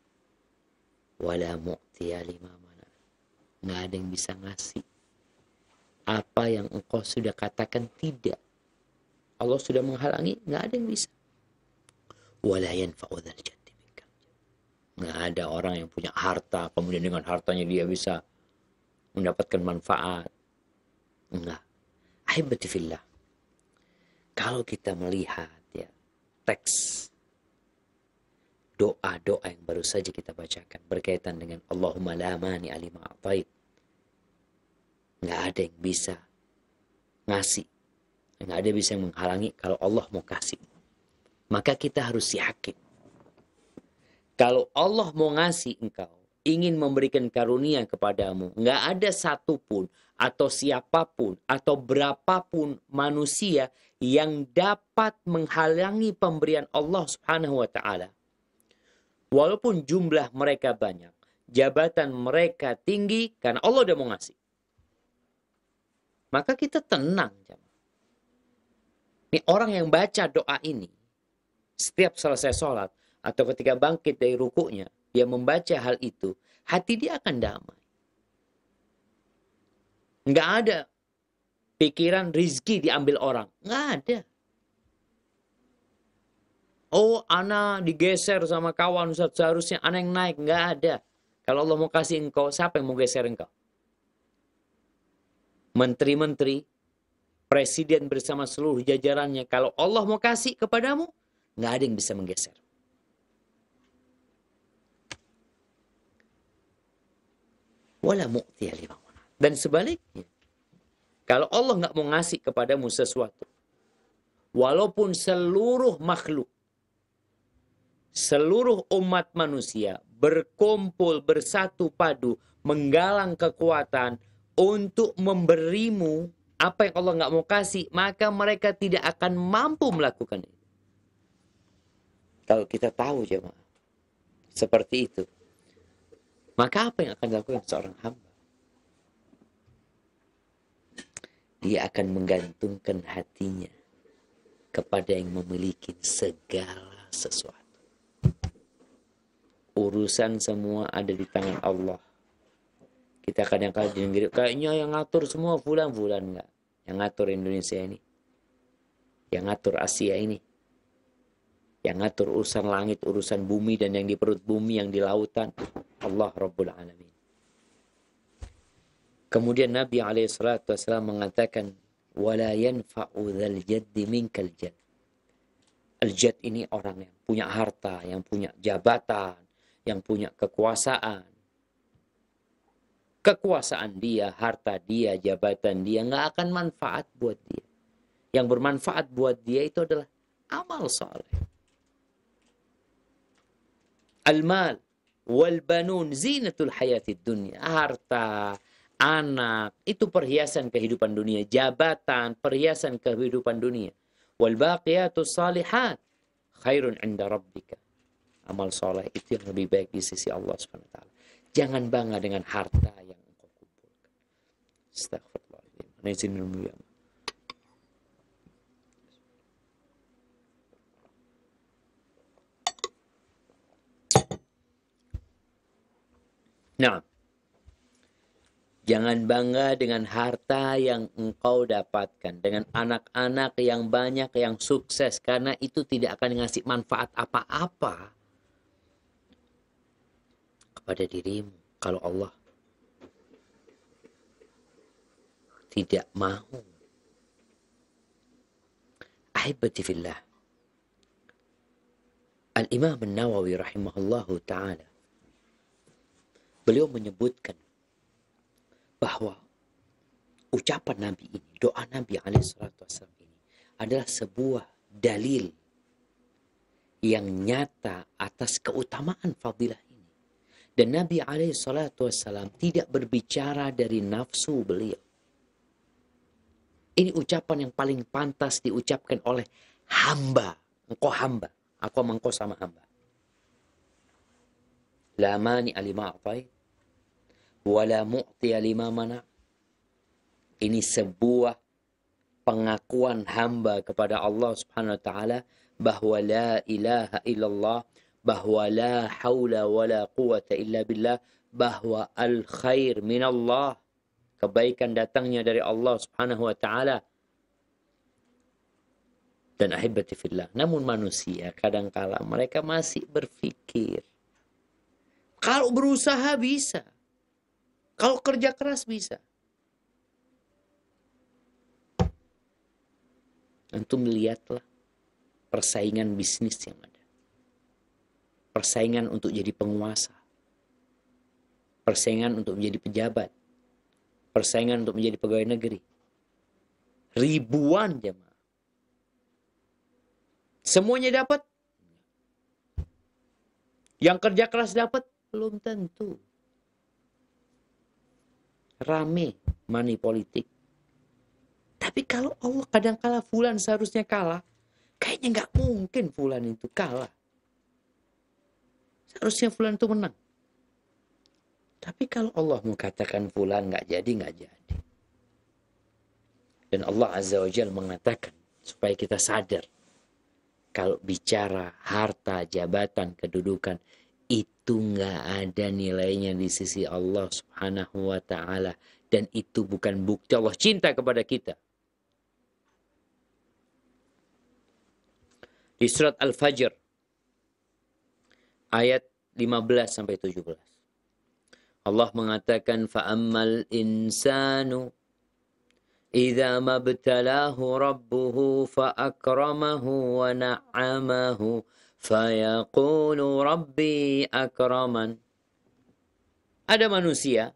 Wala mu'tiya lima mana. Nggak ada yang bisa ngasih apa yang engkau sudah katakan tidak. Allah sudah menghalangi, nggak ada yang bisa. Wala yanfa'u dzal jaddi minkal. Nggak ada orang yang punya harta, kemudian dengan hartanya dia bisa mendapatkan manfaat. Enggak. Ahibati fillah. Kalau kita melihat ya teks doa-doa yang baru saja kita bacakan berkaitan dengan Allahumma la mani alima a'tait. Enggak ada yang bisa ngasih. Enggak ada yang bisa menghalangi kalau Allah mau kasih. Maka kita harus yakin. Kalau Allah mau ngasih engkau, ingin memberikan karunia kepadamu, nggak ada satupun atau siapapun atau berapapun manusia yang dapat menghalangi pemberian Allah Subhanahu wa taala. Walaupun jumlah mereka banyak, jabatan mereka tinggi karena Allah udah mau ngasih. Maka kita tenang. Ini orang yang baca doa ini setiap selesai sholat atau ketika bangkit dari rukuknya, dia membaca hal itu, hati dia akan damai. Nggak ada pikiran rizki diambil orang. Nggak ada. Oh, ana digeser sama kawan, seharusnya ana yang naik. Nggak ada. Kalau Allah mau kasih engkau, siapa yang mau geser engkau? Menteri-menteri, presiden bersama seluruh jajarannya. Kalau Allah mau kasih kepadamu, nggak ada yang bisa menggeser. Wala mu'tiya lima mana. Dan sebaliknya, kalau Allah nggak mau ngasih kepadamu sesuatu, walaupun seluruh makhluk, seluruh umat manusia berkumpul bersatu padu, menggalang kekuatan untuk memberimu apa yang Allah nggak mau kasih, maka mereka tidak akan mampu melakukan itu. Kalau kita tahu jemaah, seperti itu, maka apa yang akan dilakukan seorang hamba? Dia akan menggantungkan hatinya kepada yang memiliki segala sesuatu. Urusan semua ada di tangan Allah. Kita kadang-kadang kayaknya yang ngatur semua fulan-fulan, enggak. Yang ngatur Indonesia ini. Yang ngatur Asia ini. Yang ngatur urusan langit, urusan bumi, dan yang di perut bumi, yang di lautan. Allah Rabbul Alamin. Kemudian Nabi SAW mengatakan, وَلَا يَنْفَعُ ذَا الْجَدِّ مِنْكَ الْجَدِّ. Al-Jad ini orang yang punya harta, yang punya jabatan, yang punya kekuasaan. Kekuasaan dia, harta dia, jabatan dia nggak akan manfaat buat dia. Yang bermanfaat buat dia itu adalah amal saleh. Al-mal wal banun zinatul hayatid dunya. Harta, anak, itu perhiasan kehidupan dunia. Jabatan, perhiasan kehidupan dunia. Wal baqiyatus salihat khairun inda rabbika. Amal soleh itu yang lebih baik di sisi Allah SWT. Jangan bangga dengan harta yang engkau kumpulkan. Astagfirullahaladzim. Nah, jangan bangga dengan harta yang engkau dapatkan. Dengan anak-anak yang banyak, yang sukses. Karena itu tidak akan ngasih manfaat apa-apa kepada dirimu. Kalau Allah tidak mau. Ahibati fillah. Al-Imam An-Nawawi rahimahullahu ta'ala, beliau menyebutkan bahwa ucapan Nabi ini, doa Nabi SAW ini adalah sebuah dalil yang nyata atas keutamaan fadilah ini. Dan Nabi SAW tidak berbicara dari nafsu beliau. Ini ucapan yang paling pantas diucapkan oleh hamba. Engkau hamba, aku sama engkau sama hamba. La mani'a lima a'tait, wa la mu'tiya lima mana'. Ini sebuah pengakuan hamba kepada Allah Subhanahu wa taala bahwa la ilaha illallah, bahwa la haula wa la quwata illa billah, bahwa al khair minallah, kebaikan datangnya dari Allah Subhanahu wa taala. Dan ahibati fillah, namun manusia kadangkala mereka masih berpikir kalau berusaha bisa, kalau kerja keras bisa. Antum lihatlah persaingan bisnis yang ada. Persaingan untuk jadi penguasa. Persaingan untuk menjadi pejabat. Persaingan untuk menjadi pegawai negeri. Ribuan jemaah. Semuanya dapat? Yang kerja keras dapat? Belum tentu. Rame money politik. Tapi kalau Allah kadang-kala fulan seharusnya kalah, kayaknya nggak mungkin fulan itu kalah. Seharusnya fulan itu menang. Tapi kalau Allah mengatakan fulan nggak jadi, nggak jadi. Dan Allah Azza wa Jalla mengatakan supaya kita sadar, kalau bicara harta, jabatan, kedudukan, itu nggak ada nilainya di sisi Allah Subhanahu wa Ta'ala. Dan itu bukan bukti Allah cinta kepada kita. Di surat Al-Fajr, ayat 15 sampai 17. Allah mengatakan, فَأَمَّا الْإِنسَانُ إِذَا مَبْتَلَاهُ رَبُّهُ فَأَكْرَمَهُ وَنَعَّمَهُ فَيَقُولُ رَبِّي أَكْرَمَنِ. Ada manusia,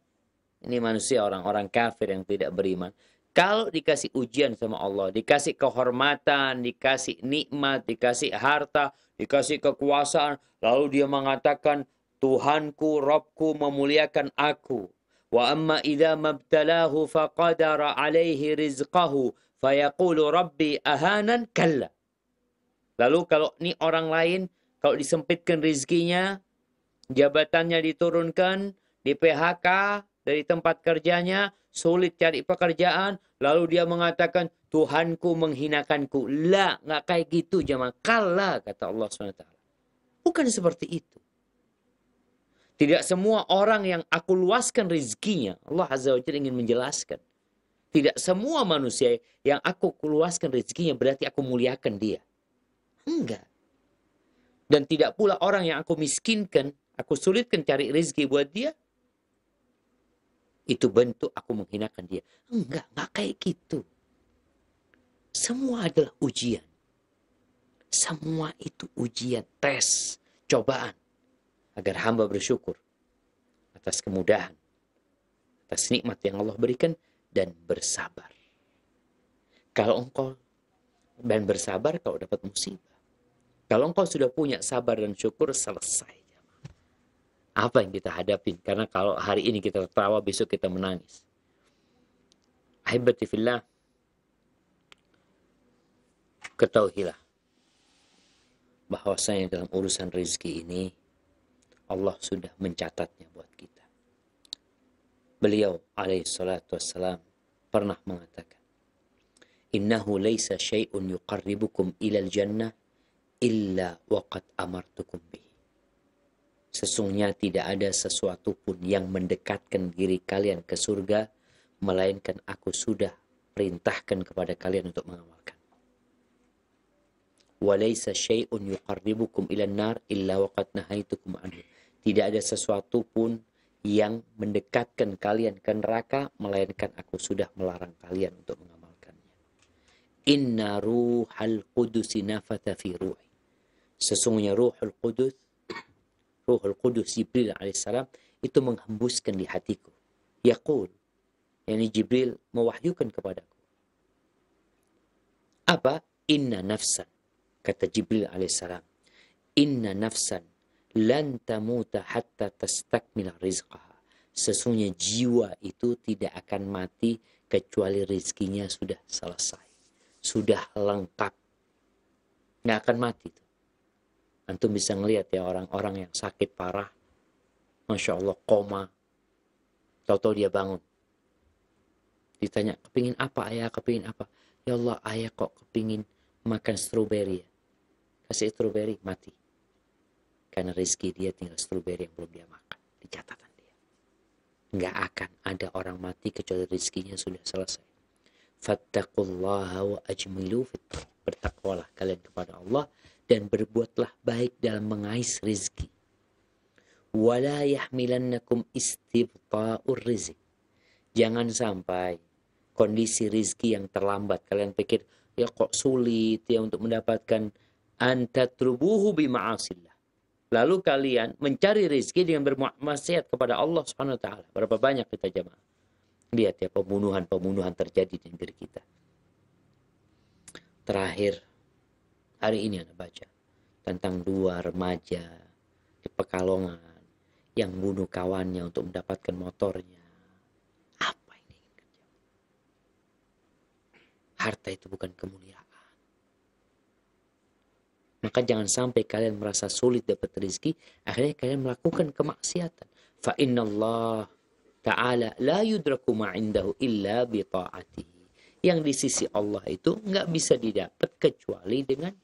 ini manusia orang-orang kafir yang tidak beriman. Kalau dikasih ujian sama Allah, dikasih kehormatan, dikasih nikmat, dikasih harta, dikasih kekuasaan, lalu dia mengatakan, Tuhanku, Rabbku memuliakan aku. Wa amma idza mabtalahu faqadara alaihi rizqahu fayaqulu rabbi ahanan kalla. Lalu kalau ini orang lain, kalau disempitkan rizkinya, jabatannya diturunkan, di PHK dari tempat kerjanya, sulit cari pekerjaan, lalu dia mengatakan, Tuhanku menghinakanku. La, nggak kayak gitu jemaah. Kalla, kata Allah SWT. Bukan seperti itu. Tidak semua orang yang aku luaskan rezekinya, Allah Azza wa Jalla ingin menjelaskan. Tidak semua manusia yang aku luaskan rezekinya berarti aku muliakan dia. Enggak. Dan tidak pula orang yang aku miskinkan, aku sulitkan cari rezeki buat dia, itu bentuk aku menghinakan dia. Enggak kayak gitu. Semua adalah ujian. Semua itu ujian, tes, cobaan. Agar hamba bersyukur atas kemudahan, atas nikmat yang Allah berikan, dan bersabar. Kalau engkau dan bersabar, kau dapat musibah. Kalau engkau sudah punya sabar dan syukur, selesai. Apa yang kita hadapin? Karena kalau hari ini kita tertawa, besok kita menangis. Ahibati fillah, ketahuilah bahwasanya dalam urusan rezeki ini Allah sudah mencatatnya buat kita. Beliau alaihi salatu wassalam pernah mengatakan, Innahu laysa syai'un yuqarribukum ilal jannah illa waqad amartukum bihi. Sesungguhnya tidak ada sesuatu pun yang mendekatkan diri kalian ke surga, melainkan aku sudah perintahkan kepada kalian untuk mengamalkan. Wa laysa syai'un yuqarribukum ilan nar illa waqad nahaitukum anhu. Tidak ada sesuatu pun yang mendekatkan kalian ke neraka, melainkan aku sudah melarang kalian untuk mengamalkannya. Inna ruhal qudusi nafatha fi ruhi. Sesungguhnya Ruhul Qudus Jibril alaihissalam itu menghembuskan di hatiku. Yaqul, yakni Jibril mewahyukan kepadaku. Apa? Inna nafsan. Kata Jibril alaihissalam. Inna nafsan lan tamuta hatta tastakmila rizqaha. Sesungguhnya jiwa itu tidak akan mati kecuali rizkinya sudah selesai. Sudah lengkap. Nggak akan mati itu. Antum bisa ngelihat ya orang-orang yang sakit parah. Masya Allah, koma. Tahu-tahu dia bangun. Ditanya, kepingin apa ayah, kepingin apa? Ya Allah, ayah kok kepingin makan stroberi ya. Kasih stroberi, mati. Karena rezeki dia tinggal stroberi yang belum dia makan. Di catatan dia. Nggak akan ada orang mati kecuali rezekinya sudah selesai. Fattaqullaha wa ajmilu fit talab. Bertakwalah kalian kepada Allah dan berbuatlah baik dalam mengais rezeki. Wala yahmilannakum istibta'ur rizq. Jangan sampai kondisi rizki yang terlambat. Kalian pikir, ya kok sulit ya untuk mendapatkan antatrubuhu bima'asillah. Lalu kalian mencari rizki dengan bermaksiat kepada Allah Subhanahu wa taala. Berapa banyak kita jemaah? Lihat ya, pembunuhan terjadi di negeri kita. Terakhir, hari ini Anda baca tentang 2 remaja di Pekalongan yang bunuh kawannya untuk mendapatkan motornya. Apa ini? Harta itu bukan kemuliaan. Maka jangan sampai kalian merasa sulit dapat rezeki, akhirnya kalian melakukan kemaksiatan. Fa innallah ta'ala la yudraku ma'indahu illa bi ta'atihi. Yang di sisi Allah itu nggak bisa didapat kecuali dengan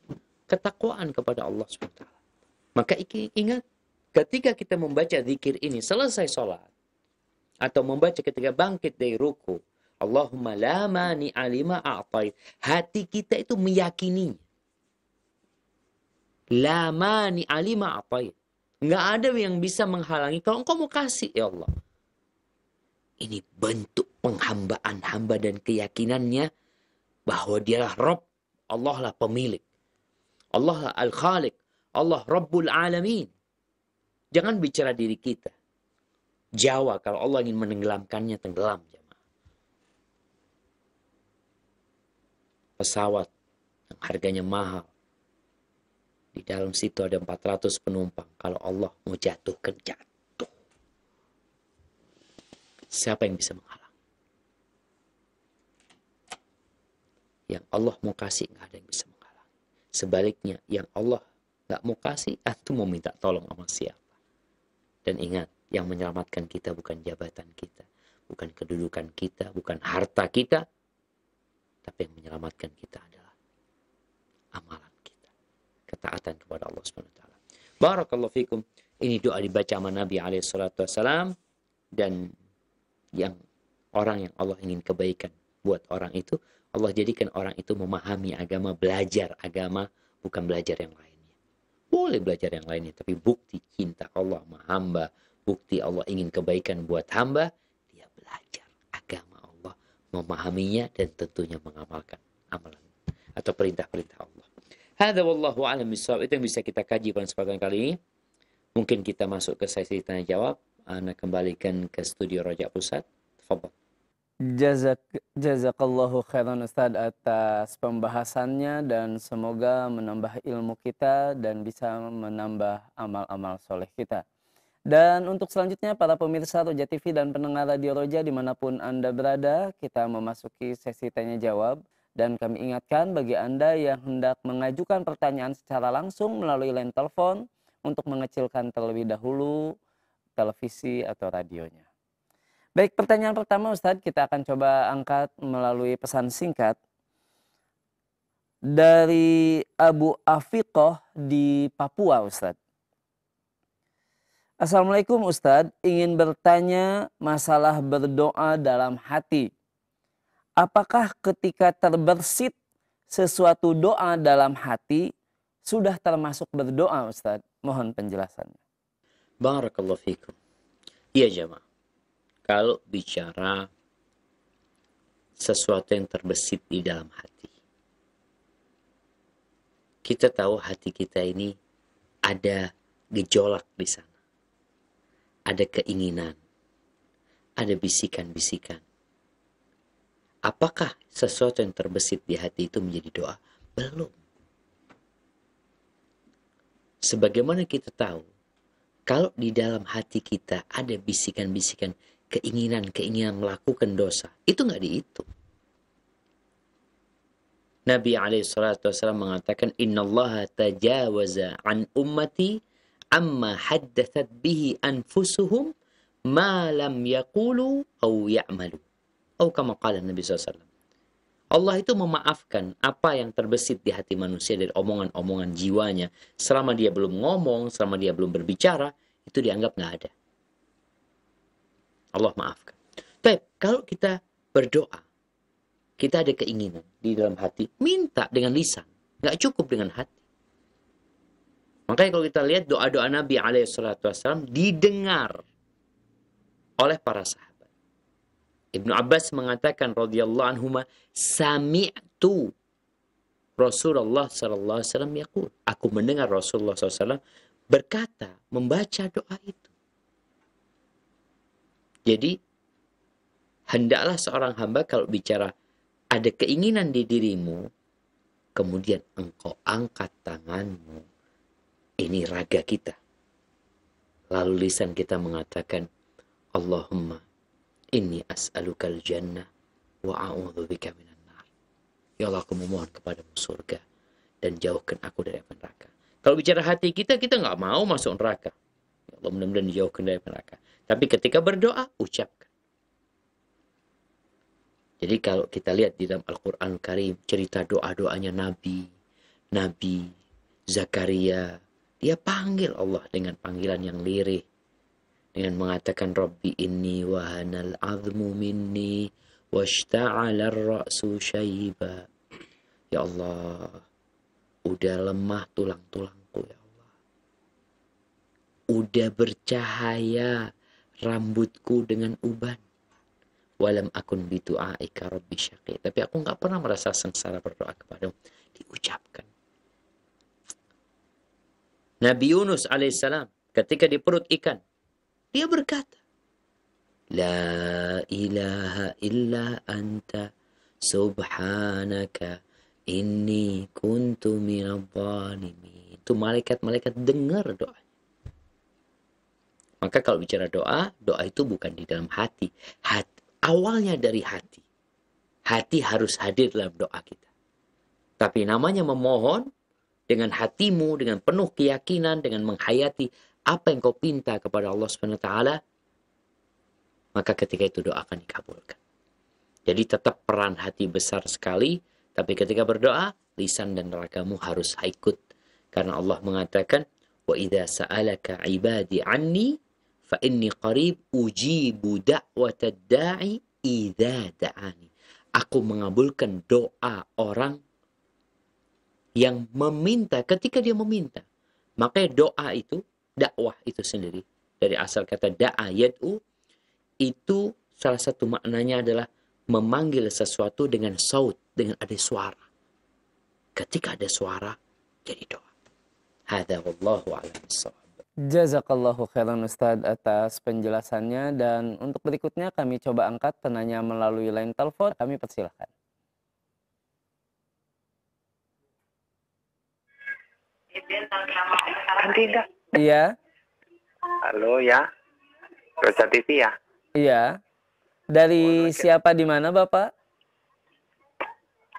ketakwaan kepada Allah SWT. Maka ingat, ketika kita membaca zikir ini selesai sholat, atau membaca ketika bangkit dari ruku, Allahumma la mani'a lima a'tait, hati kita itu meyakini la mani'a lima a'tait, nggak ada yang bisa menghalangi kalau engkau mau kasih ya Allah. Ini bentuk penghambaan hamba dan keyakinannya bahwa dialah Rabb, Allah lah pemilik, Allah lah Al-Khaliq, Allah Rabbul Alamin. Jangan bicara diri kita. Jawa, kalau Allah ingin menenggelamkannya, tenggelam. Pesawat yang harganya mahal. Di dalam situ ada 400 penumpang. Kalau Allah mau jatuhkan, jatuh. Siapa yang bisa menghalang? Yang Allah mau kasih, nggak ada yang bisa menghalang. Sebaliknya, yang Allah nggak mau kasih, antum mau minta tolong sama siapa? Dan ingat, yang menyelamatkan kita bukan jabatan kita, bukan kedudukan kita, bukan harta kita, tapi yang menyelamatkan kita adalah amalan kita, ketaatan kepada Allah SWT. Barakallahu fikum. Ini doa dibaca sama Nabi SAW, dan yang orang yang Allah ingin kebaikan buat orang itu, Allah jadikan orang itu memahami agama, belajar agama, bukan belajar yang lainnya. Boleh belajar yang lainnya, tapi bukti cinta Allah sama hamba, bukti Allah ingin kebaikan buat hamba, dia belajar agama Allah, memahaminya, dan tentunya mengamalkan amalan atau perintah-perintah Allah. Hadza wallahu a'lam bishawab. Itu yang bisa kita kaji pada kesempatan kali ini. Mungkin kita masuk ke sesi tanya jawab. Ana kembalikan ke studio Raja Pusat. Tafadhol. Jazakallahu khairan Ustaz atas pembahasannya, dan semoga menambah ilmu kita dan bisa menambah amal-amal soleh kita. Dan untuk selanjutnya para pemirsa Roja TV dan pendengar Radio Roja dimanapun Anda berada, kita memasuki sesi tanya jawab. Dan kami ingatkan bagi Anda yang hendak mengajukan pertanyaan secara langsung melalui line telepon untuk mengecilkan terlebih dahulu televisi atau radionya. Baik, pertanyaan pertama Ustadz kita akan coba angkat melalui pesan singkat dari Abu Afiqoh di Papua Ustadz. Assalamualaikum Ustadz, ingin bertanya masalah berdoa dalam hati. Apakah ketika terbersit sesuatu doa dalam hati sudah termasuk berdoa Ustadz? Mohon penjelasannya. Barakallahu fikum. Iya jemaah. Kalau bicara sesuatu yang terbesit di dalam hati, kita tahu hati kita ini ada gejolak di sana. Ada keinginan, ada bisikan-bisikan. Apakah sesuatu yang terbesit di hati itu menjadi doa? Belum. Sebagaimana kita tahu, kalau di dalam hati kita ada bisikan-bisikan, keinginan melakukan dosa, itu nggak dihitung. Nabi SAW mengatakan, Innallaha tajawaza an ummati amma haddathat bihi anfusuhum ma lam yaqulu aw ya'malu. Atau kama qala Nabi SAW. Allah itu memaafkan apa yang terbesit di hati manusia dari omongan-omongan jiwanya. Selama dia belum ngomong, selama dia belum berbicara, itu dianggap nggak ada. Allah maafkan. Tapi kalau kita berdoa, kita ada keinginan di dalam hati, minta dengan lisan. Nggak cukup dengan hati. Makanya kalau kita lihat doa-doa Nabi SAW didengar oleh para sahabat. Ibnu Abbas mengatakan radhiyallahu anhuma, sami'tu Rasulullah sallallahu alaihi wasallam yaqul. Aku mendengar Rasulullah SAW berkata, membaca doa itu. Jadi hendaklah seorang hamba kalau bicara ada keinginan di dirimu, kemudian engkau angkat tanganmu. Ini raga kita. Lalu lisan kita mengatakan, Allahumma inni as'alukal jannah wa a'udzubika minan nar. Ya Allah, aku memohon kepadamu surga dan jauhkan aku dari api neraka. Kalau bicara hati kita, kita nggak mau masuk neraka. Ya Allah, mudah-mudahan dijauhkan dari api neraka. Tapi ketika berdoa, ucapkan. Jadi kalau kita lihat di dalam Al-Quran Karim, cerita doa-doanya Nabi Zakaria, dia panggil Allah dengan panggilan yang lirih. Dengan mengatakan, Rabbi inni wahanal azmu minni washta'ala ar-ra'su syaiba. Ya Allah, udah lemah tulang-tulangku ya Allah. Udah bercahaya rambutku dengan uban. Walam akun bidu'aika rabbi syaqi. Tapi aku nggak pernah merasa sengsara berdoa kepadamu. Diucapkan. Nabi Yunus alaihissalam ketika di perut ikan, dia berkata, La ilaha illa anta subhanaka inni kuntu minadh dhalimin. Itu malaikat-malaikat dengar doa. Maka kalau bicara doa, doa itu bukan di dalam hati. Awalnya dari hati. Hati harus hadir dalam doa kita. Tapi namanya memohon dengan hatimu, dengan penuh keyakinan, dengan menghayati apa yang kau pinta kepada Allah SWT, maka ketika itu doa akan dikabulkan. Jadi tetap peran hati besar sekali, tapi ketika berdoa, lisan dan ragamu harus ikut. Karena Allah mengatakan, وَإِذَا سَأَلَكَ عِبَادِ عَنِّي فَإِنِّي قَرِيبٌ أُجِيبُ دَعْوَةَ الدَّاعِ إِذَا دَعَانِ. Aku mengabulkan doa orang yang meminta ketika dia meminta. Makanya doa itu, dakwah itu sendiri, dari asal kata da'a yad'u, itu salah satu maknanya adalah memanggil sesuatu dengan saut, dengan ada suara. Ketika ada suara, jadi doa. Hadza wallahu a'lam bissawab. Jazakallahu khairan Ustadz atas penjelasannya, dan untuk berikutnya kami coba angkat penanya melalui line telepon. Kami persilahkan. Tidak. Iya. Halo ya. Roja TV ya? Iya. Dari siapa di mana Bapak?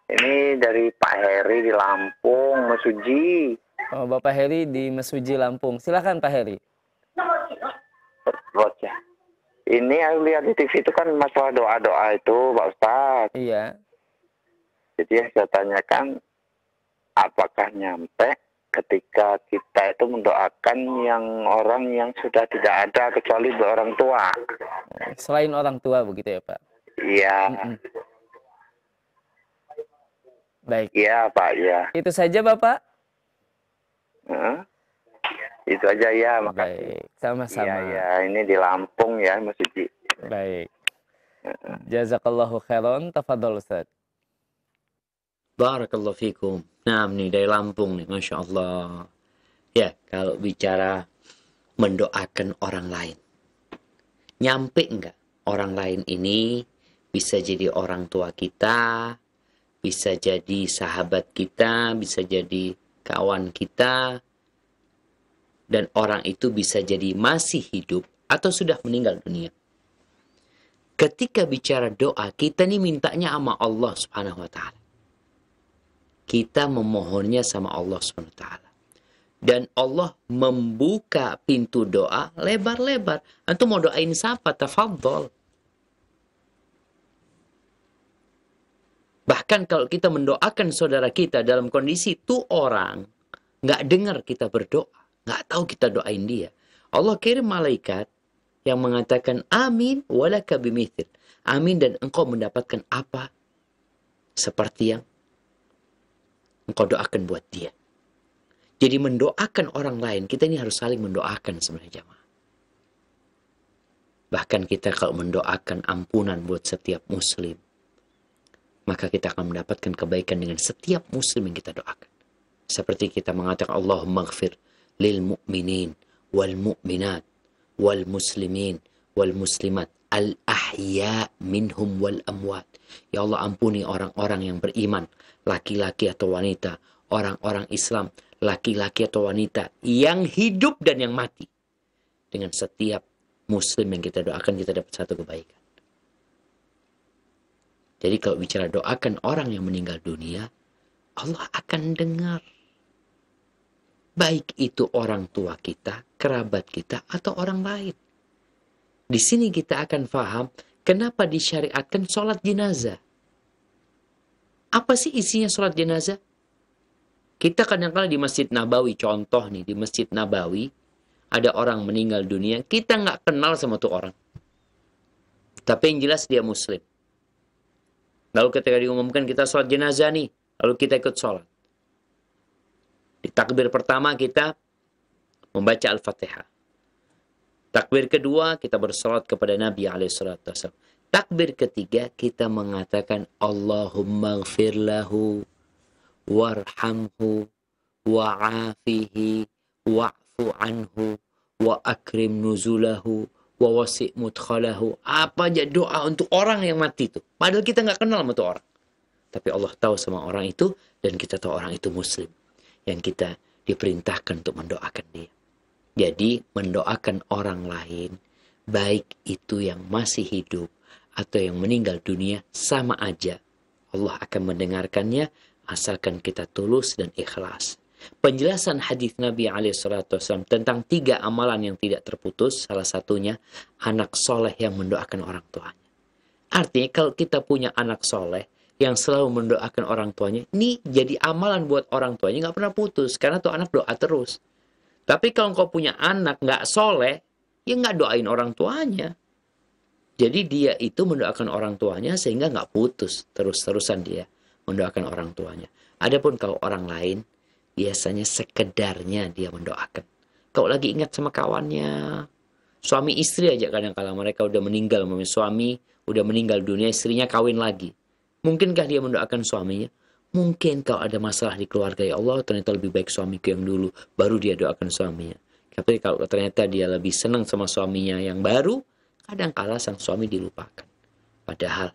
Ini dari Pak Heri di Lampung, Mesuji. Oh, Bapak Heri di Mesuji, Lampung. Silakan Pak Heri. Roja. Ini aku lihat di TV itu kan masalah doa-doa itu, Pak Ustadz. Iya. Jadi yang saya tanyakan, apakah nyampe ketika kita itu mendoakan yang orang yang sudah tidak ada kecuali orang tua? Selain orang tua begitu ya Pak? Iya. Baik. Iya Pak, ya. Itu saja Bapak? Itu aja ya, makasih. Baik, sama-sama. Iya, ya, ini di Lampung ya, Mas Uji. Baik. Jazakallahu khairan, tafadhol Ustaz. Barakallahu fikum. Nah, nih dari Lampung nih, Masya Allah. Ya, kalau bicara mendoakan orang lain, nyampe enggak orang lain ini bisa jadi orang tua kita, bisa jadi sahabat kita, bisa jadi kawan kita, dan orang itu bisa jadi masih hidup atau sudah meninggal dunia. Ketika bicara doa, kita nih mintanya sama Allah Subhanahu wa Ta'ala. Kita memohonnya sama Allah Subhanahu wa Ta'ala. Dan Allah membuka pintu doa lebar-lebar. Antum mau doain siapa? Tafadhol. Bahkan kalau kita mendoakan saudara kita dalam kondisi itu orang nggak dengar kita berdoa, nggak tahu kita doain dia, Allah kirim malaikat yang mengatakan amin walaka bimithil. Amin dan engkau mendapatkan apa seperti yang engkau doakan buat dia. Jadi mendoakan orang lain, kita ini harus saling mendoakan sebenarnya jamaah. Bahkan kita kalau mendoakan ampunan buat setiap muslim, maka kita akan mendapatkan kebaikan dengan setiap muslim yang kita doakan. Seperti kita mengatakan Allahumma ighfir lil mu'minin wal mu'minat wal muslimin wal muslimat al ahya minhum wal amwat. Ya Allah, ampuni orang-orang yang beriman, laki-laki atau wanita, orang-orang Islam, laki-laki atau wanita yang hidup dan yang mati. Dengan setiap muslim yang kita doakan, kita dapat satu kebaikan. Jadi kalau bicara doakan orang yang meninggal dunia, Allah akan dengar. Baik itu orang tua kita, kerabat kita, atau orang lain. Di sini kita akan paham kenapa disyariatkan sholat jenazah. Apa sih isinya sholat jenazah? Kita kadang-kadang di Masjid Nabawi, contoh nih, di Masjid Nabawi, ada orang meninggal dunia, kita nggak kenal sama tuh orang. Tapi yang jelas dia muslim. Lalu ketika diumumkan kita sholat jenazah nih, lalu kita ikut sholat. Di takbir pertama kita membaca Al-Fatihah. Takbir kedua kita bersolat kepada Nabi SAW. Takbir ketiga kita mengatakan Allahumma ighfir lahu warhamhu wa'afihi wa'fu anhu wa akrim nuzulahu wa wasi' mudkhalahu. Apa aja doa untuk orang yang mati itu. Padahal kita nggak kenal sama tuh orang. Tapi Allah tahu sama orang itu dan kita tahu orang itu muslim. Yang kita diperintahkan untuk mendoakan dia. Jadi mendoakan orang lain, baik itu yang masih hidup atau yang meninggal dunia, sama aja. Allah akan mendengarkannya asalkan kita tulus dan ikhlas. Penjelasan hadis Nabi SAW tentang 3 amalan yang tidak terputus, salah satunya anak soleh yang mendoakan orang tuanya. Artinya kalau kita punya anak soleh yang selalu mendoakan orang tuanya, ini jadi amalan buat orang tuanya nggak pernah putus, karena tuh anak doa terus. Tapi kalau kau punya anak nggak soleh, ya nggak doain orang tuanya. Jadi dia itu mendoakan orang tuanya sehingga nggak putus, terus-terusan dia mendoakan orang tuanya. Adapun kalau orang lain, biasanya sekedarnya dia mendoakan. Kalau lagi ingat sama kawannya, suami istri aja kadang-kala mereka udah meninggal, suami udah meninggal dunia, istrinya kawin lagi. Mungkinkah dia mendoakan suaminya? Mungkin kalau ada masalah di keluarga, ya Allah ternyata lebih baik suamiku yang dulu, baru dia doakan suaminya. Tapi kalau ternyata dia lebih senang sama suaminya yang baru, kadang-kala sang suami dilupakan. Padahal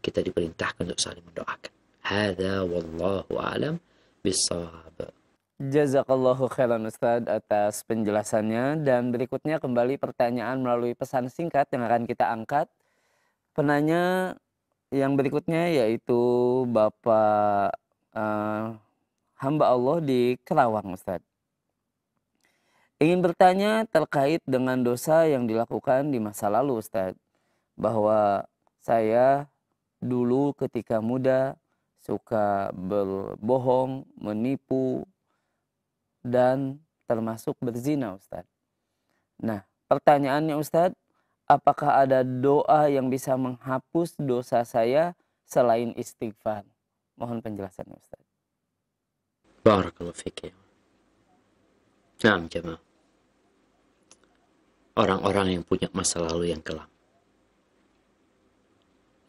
kita diperintahkan untuk saling mendoakan. Hadza wallahu a'lam bissawab. Jazakallahu khairan Ustaz atas penjelasannya. Dan berikutnya kembali pertanyaan melalui pesan singkat yang akan kita angkat. Penanya yang berikutnya yaitu Bapak hamba Allah di Kerawang Ustaz. Ingin bertanya terkait dengan dosa yang dilakukan di masa lalu Ustaz. Bahwa saya dulu ketika muda suka berbohong, menipu, dan termasuk berzina Ustaz. Nah, pertanyaannya Ustaz, apakah ada doa yang bisa menghapus dosa saya selain istighfar? Mohon penjelasannya Ustaz. Barakallahu fiik. Nah, jemaah. Orang-orang yang punya masa lalu yang kelam,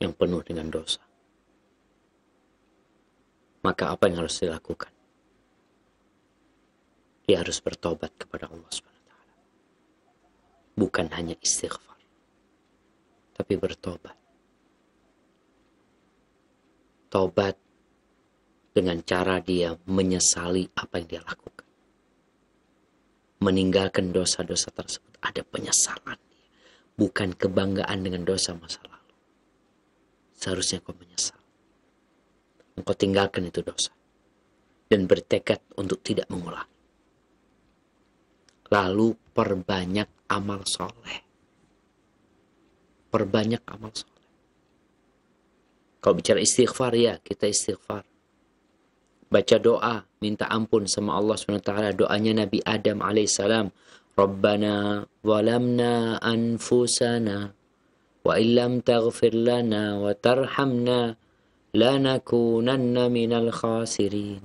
yang penuh dengan dosa, maka apa yang harus dilakukan? Dia harus bertobat kepada Allah SWT. Bukan hanya istighfar, tapi bertobat. Tobat dengan cara dia menyesali apa yang dia lakukan. Meninggalkan dosa-dosa tersebut. Ada penyesalan dia. Bukan kebanggaan dengan dosa masa lalu. Seharusnya kau menyesal. Engkau tinggalkan itu dosa. Dan bertekad untuk tidak mengulangi. Lalu perbanyak amal soleh. Perbanyak amal soleh. Kalau bicara istighfar, ya kita istighfar. Baca doa, minta ampun sama Allah SWT. Doanya Nabi Adam alaihissalam. Rabbana walamna anfusana wa illam taghfir lana wa tarhamna lanakunanna minal khasirin.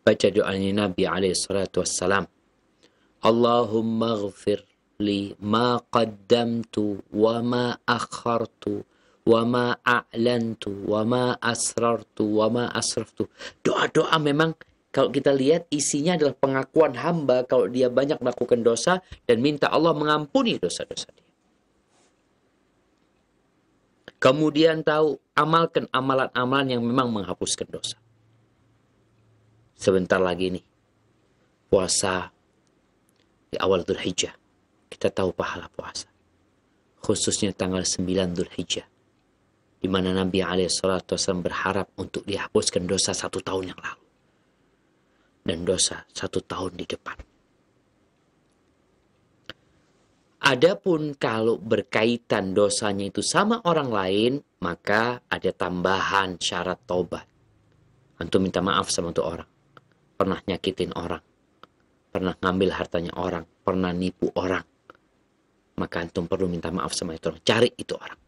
Baca doanya Nabi alaihissalam. Allahumma ghfir li ma qaddamtu wa ma akhartu wa ma a'lantu wa ma asrartu wa ma asraftu. Doa-doa memang kalau kita lihat isinya adalah pengakuan hamba kalau dia banyak melakukan dosa dan minta Allah mengampuni dosa-dosa dia. Kemudian tahu amalkan amalan-amalan yang memang menghapuskan dosa. Sebentar lagi nih puasa di awal Dzulhijjah. Kita tahu pahala puasa. Khususnya tanggal 9 Dzulhijjah. Di mana Nabi SAW berharap untuk dihapuskan dosa 1 tahun yang lalu. Dan dosa 1 tahun di depan. Adapun kalau berkaitan dosanya itu sama orang lain, maka ada tambahan syarat taubat. Antum minta maaf sama tuh orang. Pernah nyakitin orang. Pernah ngambil hartanya orang. Pernah nipu orang. Maka antum perlu minta maaf sama itu orang. Cari itu orang.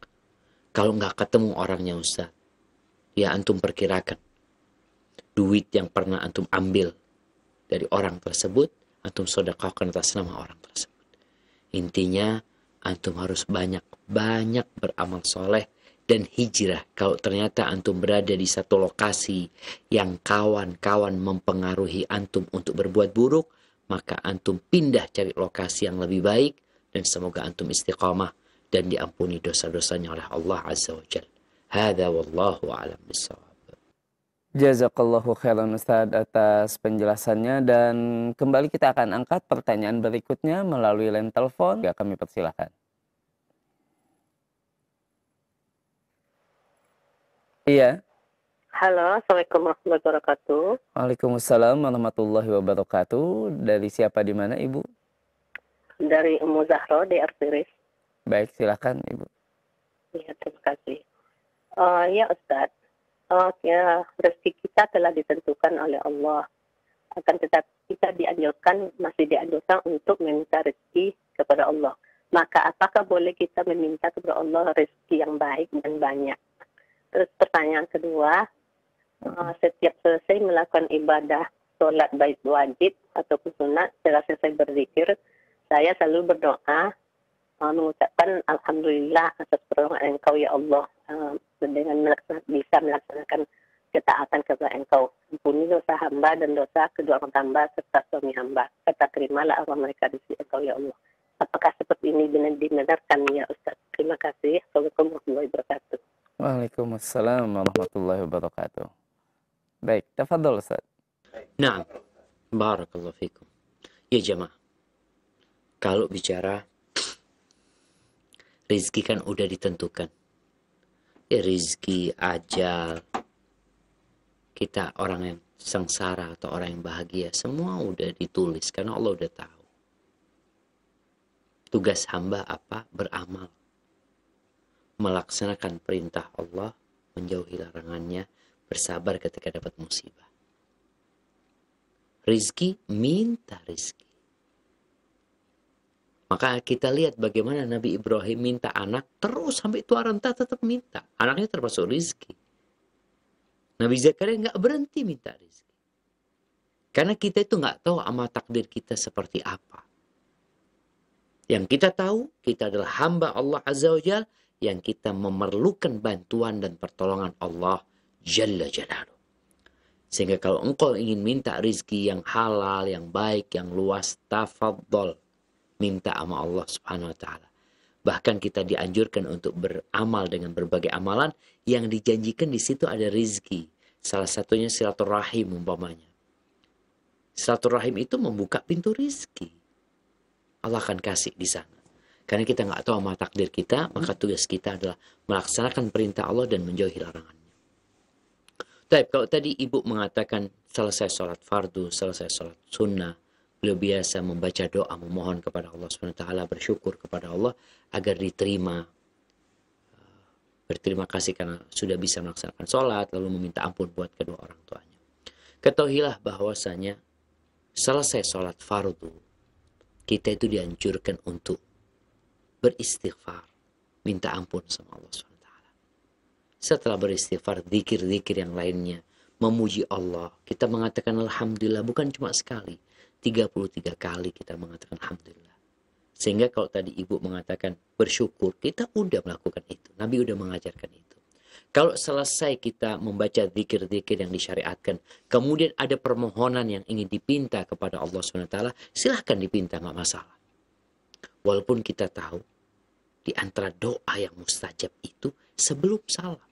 Kalau nggak ketemu orangnya Ustaz, ya antum perkirakan. Duit yang pernah antum ambil dari orang tersebut, antum sedekahkan atas nama orang tersebut. Intinya, antum harus banyak beramal soleh dan hijrah. Kalau ternyata antum berada di satu lokasi yang kawan-kawan mempengaruhi antum untuk berbuat buruk, maka antum pindah cari lokasi yang lebih baik dan semoga antum istiqamah dan diampuni dosa-dosanya oleh Allah Azza wa Jalla. Hadza wallahu a'lam bissawab. Jazakallahu khairan Ustaz atas penjelasannya, dan kembali kita akan angkat pertanyaan berikutnya melalui line telepon. Ya, kami persilahkan. Iya. Halo, Assalamualaikum warahmatullahi wabarakatuh. Waalaikumsalam warahmatullahi wabarakatuh. Dari siapa, di mana Ibu? Dari Ummu Zahro di Artiris. Baik, silakan Ibu. Ya, terima kasih. Ya Ustadz, ya, rezeki kita telah ditentukan oleh Allah. Akan tetapi kita masih dianjurkan untuk meminta rezeki kepada Allah. Maka apakah boleh kita meminta kepada Allah rezeki yang baik dan banyak? Terus pertanyaan kedua, setiap selesai melakukan ibadah sholat baik wajib ataupun sunat, setelah selesai berzikir, saya selalu berdoa mengucapkan Alhamdulillah atas pertolongan Engkau ya Allah, dengan bisa melaksanakan ketaatan kepada Engkau. Ampuni dosa hamba dan dosa kedua orang hamba serta suami hamba. Kata terimalah arwah mereka di sisi Engkau ya Allah. Apakah seperti ini dibenarkan ya Ustaz? Terima kasih. Assalamualaikum warahmatullahi wabarakatuh. Waalaikumsalam warahmatullahi wabarakatuh. Baik, tafadhol Ustaz. Naam. Barakallahu fikum. Ya jemaah. Kalau bicara rizki kan udah ditentukan. Ya rizki, ajal. Kita orang yang sengsara atau orang yang bahagia, semua udah ditulis karena Allah udah tahu. Tugas hamba apa? Beramal. Melaksanakan perintah Allah, menjauhi larangannya, bersabar ketika dapat musibah. Rizki, minta rizki. Maka kita lihat bagaimana Nabi Ibrahim minta anak, terus sampai tua renta tetap minta. Anaknya termasuk rizki. Nabi Zakaria nggak berhenti minta rizki. Karena kita itu nggak tahu amal takdir kita seperti apa. Yang kita tahu, kita adalah hamba Allah Azza wa Jalla yang kita memerlukan bantuan dan pertolongan Allah Jalla Jalaluh. Sehingga kalau engkau ingin minta rizki yang halal, yang baik, yang luas, tafadhol. Minta sama Allah Subhanahu wa taala. Bahkan kita dianjurkan untuk beramal dengan berbagai amalan yang dijanjikan di situ ada rizki. Salah satunya silaturahim umpamanya. Silaturahim itu membuka pintu rizki. Allah akan kasih di sana. Karena kita nggak tahu amal takdir kita, maka tugas kita adalah melaksanakan perintah Allah dan menjauhi larangannya. Tapi kalau tadi ibu mengatakan selesai sholat fardu, selesai sholat sunnah, beliau biasa membaca doa, memohon kepada Allah SWT, bersyukur kepada Allah agar diterima. Berterima kasih karena sudah bisa melaksanakan sholat, lalu meminta ampun buat kedua orang tuanya. Ketahuilah bahwasanya selesai sholat fardu, kita itu dianjurkan untuk beristighfar, minta ampun sama Allah SWT. Setelah beristighfar, zikir-zikir yang lainnya, memuji Allah, kita mengatakan Alhamdulillah, bukan cuma sekali, 33 kali kita mengatakan Alhamdulillah. Sehingga kalau tadi ibu mengatakan bersyukur, kita udah melakukan itu. Nabi udah mengajarkan itu. Kalau selesai kita membaca zikir-zikir yang disyariatkan, kemudian ada permohonan yang ingin dipinta kepada Allah SWT, silahkan dipinta, nggak masalah. Walaupun kita tahu, di antara doa yang mustajab itu sebelum salam.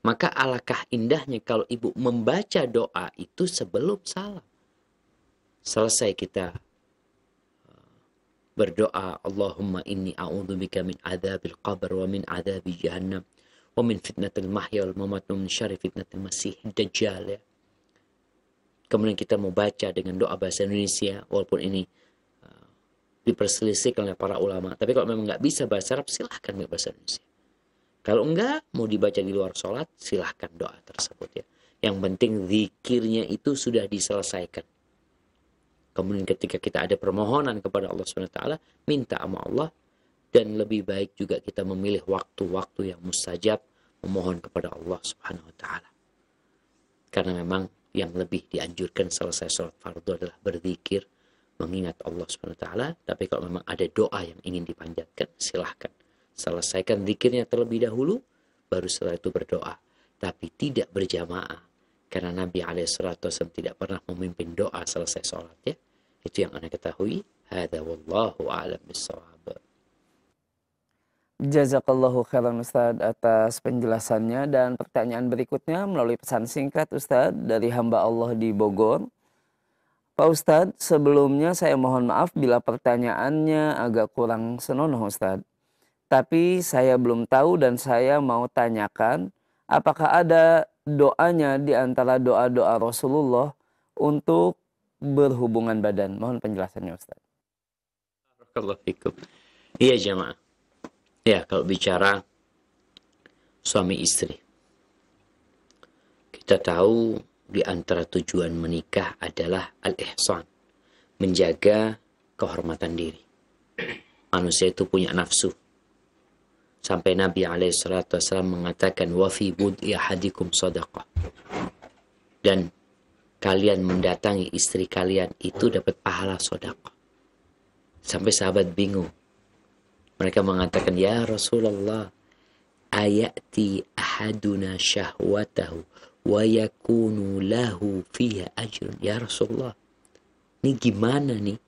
Maka alangkah indahnya kalau ibu membaca doa itu sebelum salam. Selesai kita berdoa, Allahumma inni a'udzubika min adzabil qabr wa min adzabi jahannam wa min fitnatil mahya wal mamat wa min syarri fitnatil masih dajjal. Ya. Kemudian kita mau baca dengan doa bahasa Indonesia, walaupun ini diperselisihkan oleh para ulama. Tapi kalau memang nggak bisa bahasa Arab, silahkan bahasa Indonesia. Kalau enggak, mau dibaca di luar sholat, silahkan doa tersebut ya. Yang penting zikirnya itu sudah diselesaikan. Kemudian ketika kita ada permohonan kepada Allah SWT, minta sama Allah. Dan lebih baik juga kita memilih waktu-waktu yang mustajab, memohon kepada Allah SWT. Karena memang yang lebih dianjurkan selesai sholat fardu adalah berzikir, mengingat Allah SWT. Tapi kalau memang ada doa yang ingin dipanjatkan, silahkan. Selesaikan zikirnya terlebih dahulu, baru setelah itu berdoa. Tapi tidak berjamaah. Karena Nabi SAW tidak pernah memimpin doa selesai sholat. Ya. Itu yang Anda ketahui. Hada wallahu a'lam bissawab. Jazakallahu khairan Ustaz atas penjelasannya. Dan pertanyaan berikutnya melalui pesan singkat Ustaz dari hamba Allah di Bogor. Pak Ustadz, sebelumnya saya mohon maaf bila pertanyaannya agak kurang senonoh Ustadz. Tapi saya belum tahu dan saya mau tanyakan apakah ada doanya di antara doa-doa Rasulullah untuk berhubungan badan. Mohon penjelasannya Ustaz. Barakallahu fikum. Iya jamaah. Ya kalau bicara suami istri. Kita tahu di antara tujuan menikah adalah al-ihsan. Menjaga kehormatan diri. Manusia itu punya nafsu. Sampai Nabi SAW mengatakan wafi bud'i ahadikum sadaqah. Dan kalian mendatangi istri kalian itu dapat pahala sedekah. Sampai sahabat bingung. Mereka mengatakan, ya Rasulullah, ayati ahaduna syahwatahu wa yakunu lahu fiha ajrun. Ya Rasulullah, ini gimana nih?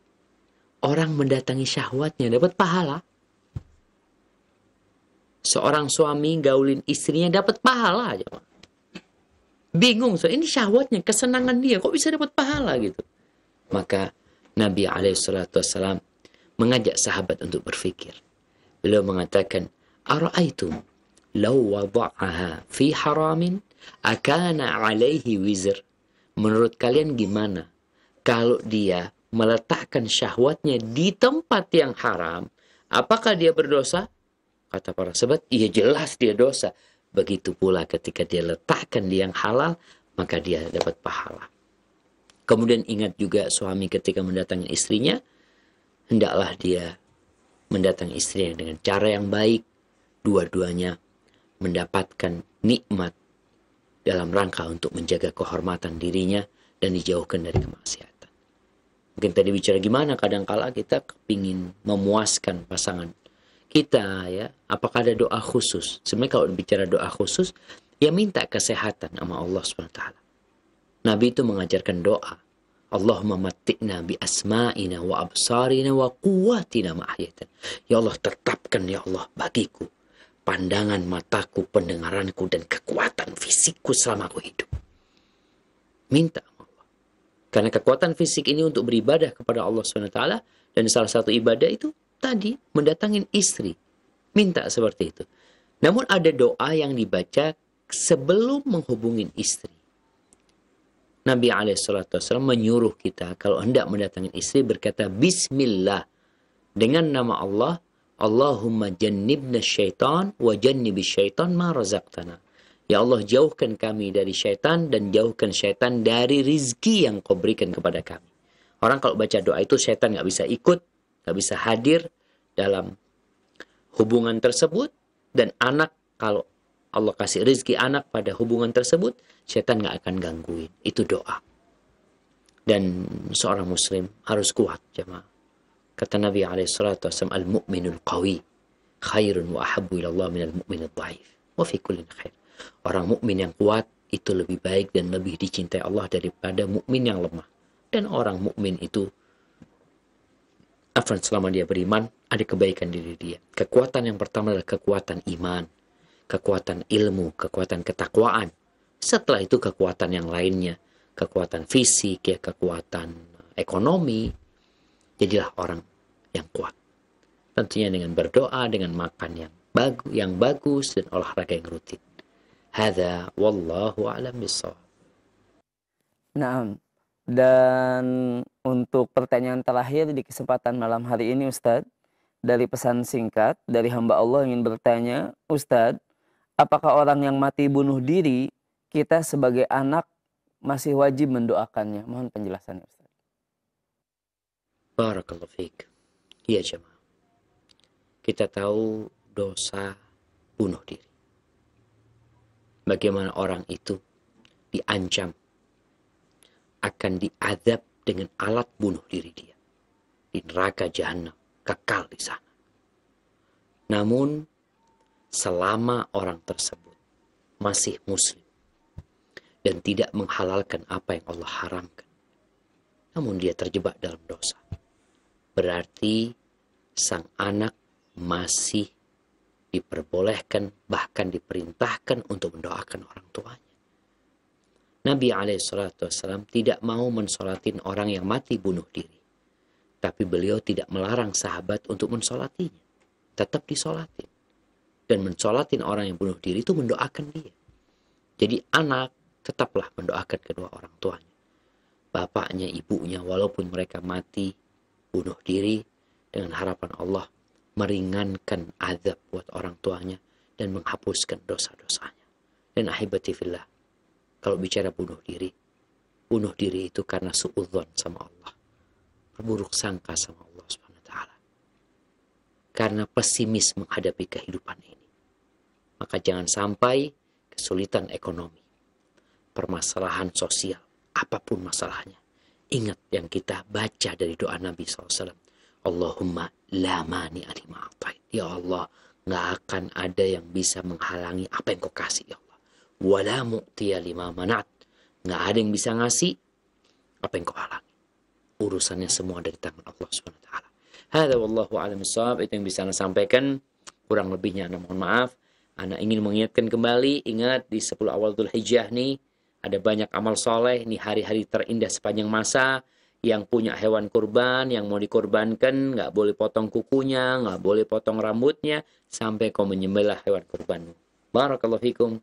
Orang mendatangi syahwatnya dapat pahala. Seorang suami gaulin istrinya dapat pahala aja. Bingung, so ini syahwatnya, kesenangan dia, kok bisa dapat pahala gitu. Maka Nabi SAW mengajak sahabat untuk berfikir. Beliau mengatakan, ara'aitum law wada'aha fi haramin akana alaihi wizr. Menurut kalian gimana kalau dia meletakkan syahwatnya di tempat yang haram, apakah dia berdosa? Kata para sahabat, iya jelas dia dosa. Begitu pula ketika dia letakkan di yang halal, maka dia dapat pahala. Kemudian ingat juga suami ketika mendatangi istrinya, hendaklah dia mendatangi istrinya dengan cara yang baik. Dua-duanya mendapatkan nikmat dalam rangka untuk menjaga kehormatan dirinya dan dijauhkan dari kemaksiatan. Mungkin tadi bicara gimana, kadangkala kita kepingin memuaskan pasangan kita ya, apakah ada doa khusus? Sebenarnya kalau bicara doa khusus, ya minta kesehatan sama Allah SWT. Nabi itu mengajarkan doa. Allahumma matti'na bi asma'ina wa absarina wa quwwatina ma'ahyatan. Ya Allah, tetapkan ya Allah bagiku pandangan mataku, pendengaranku, dan kekuatan fisikku selama aku hidup. Minta sama Allah. Karena kekuatan fisik ini untuk beribadah kepada Allah SWT. Dan salah satu ibadah itu tadi mendatangin istri. Minta seperti itu. Namun ada doa yang dibaca sebelum menghubungin istri. Nabi SAW menyuruh kita kalau hendak mendatangi istri berkata Bismillah, dengan nama Allah. Allahumma jannibna syaitan wa jannibis syaitan ma razaqtana. Ya Allah, jauhkan kami dari syaitan dan jauhkan syaitan dari rizki yang kau berikan kepada kami. Orang kalau baca doa itu syaitan nggak bisa ikut, nggak bisa hadir dalam hubungan tersebut. Dan anak, kalau Allah kasih rizki anak pada hubungan tersebut, syaitan nggak akan gangguin. Itu doa. Dan seorang muslim harus kuat, jemaah. Kata Nabi SAW, al-mu'minul qawi khairun wa ahabbu ilallah minal mu'minul dhaif wa fi kullin khair. Orang mukmin yang kuat itu lebih baik dan lebih dicintai Allah daripada mukmin yang lemah. Dan orang mukmin itu, selama dia beriman, ada kebaikan diri dia. Kekuatan yang pertama adalah kekuatan iman, kekuatan ilmu, kekuatan ketakwaan. Setelah itu kekuatan yang lainnya, kekuatan fisik, ya, kekuatan ekonomi. Jadilah orang yang kuat. Tentunya dengan berdoa, dengan makan yang bagus, dan olahraga yang rutin. Hadza wallahu a'lam bishawab. Naam. Dan untuk pertanyaan terakhir di kesempatan malam hari ini, Ustadz, dari pesan singkat dari hamba Allah ingin bertanya, Ustadz, apakah orang yang mati bunuh diri, kita sebagai anak masih wajib mendoakannya? Mohon penjelasannya, Ustadz. Barakallahu fiik. Iya, jemaah. Kita tahu dosa bunuh diri. Bagaimana orang itu diancam akan diazab dengan alat bunuh diri dia di neraka jahanam, kekal di sana. Namun selama orang tersebut masih muslim dan tidak menghalalkan apa yang Allah haramkan, namun dia terjebak dalam dosa, berarti sang anak masih diperbolehkan, bahkan diperintahkan untuk mendoakan orang tuanya. Nabi SAW tidak mau mensolatin orang yang mati bunuh diri. Tapi beliau tidak melarang sahabat untuk mensolatinya. Tetap disolatin. Dan mensolatin orang yang bunuh diri itu mendoakan dia. Jadi anak tetaplah mendoakan kedua orang tuanya. Bapaknya, ibunya, walaupun mereka mati bunuh diri, dengan harapan Allah meringankan azab buat orang tuanya dan menghapuskan dosa-dosanya. Dan ahibati fillah, kalau bicara bunuh diri itu karena suudzon sama Allah, berburuk sangka sama Allah Subhanahu wa taala. Karena pesimis menghadapi kehidupan ini. Maka jangan sampai kesulitan ekonomi, permasalahan sosial, apapun masalahnya, ingat yang kita baca dari doa Nabi SAW. Allahumma la mani alima a'tait. Ya Allah, nggak akan ada yang bisa menghalangi apa yang kau kasih, ya Allah. Wala mu'tiya lima manat. Nggak ada yang bisa ngasih apa yang kau halangi. Urusannya semua dari tangan Allah SWT. Hadza wallahu a'lam bishawab. Itu yang bisa Anda sampaikan. Kurang lebihnya Anda mohon maaf. Anda ingin mengingatkan kembali, ingat di 10 awal Dzulhijjah nih ada banyak amal soleh. Ini hari-hari terindah sepanjang masa. Yang punya hewan kurban, yang mau dikorbankan, nggak boleh potong kukunya, nggak boleh potong rambutnya, sampai kau menyembelih hewan kurbanmu. Barakallahu fikum.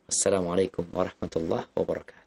Assalamualaikum warahmatullahi wabarakatuh.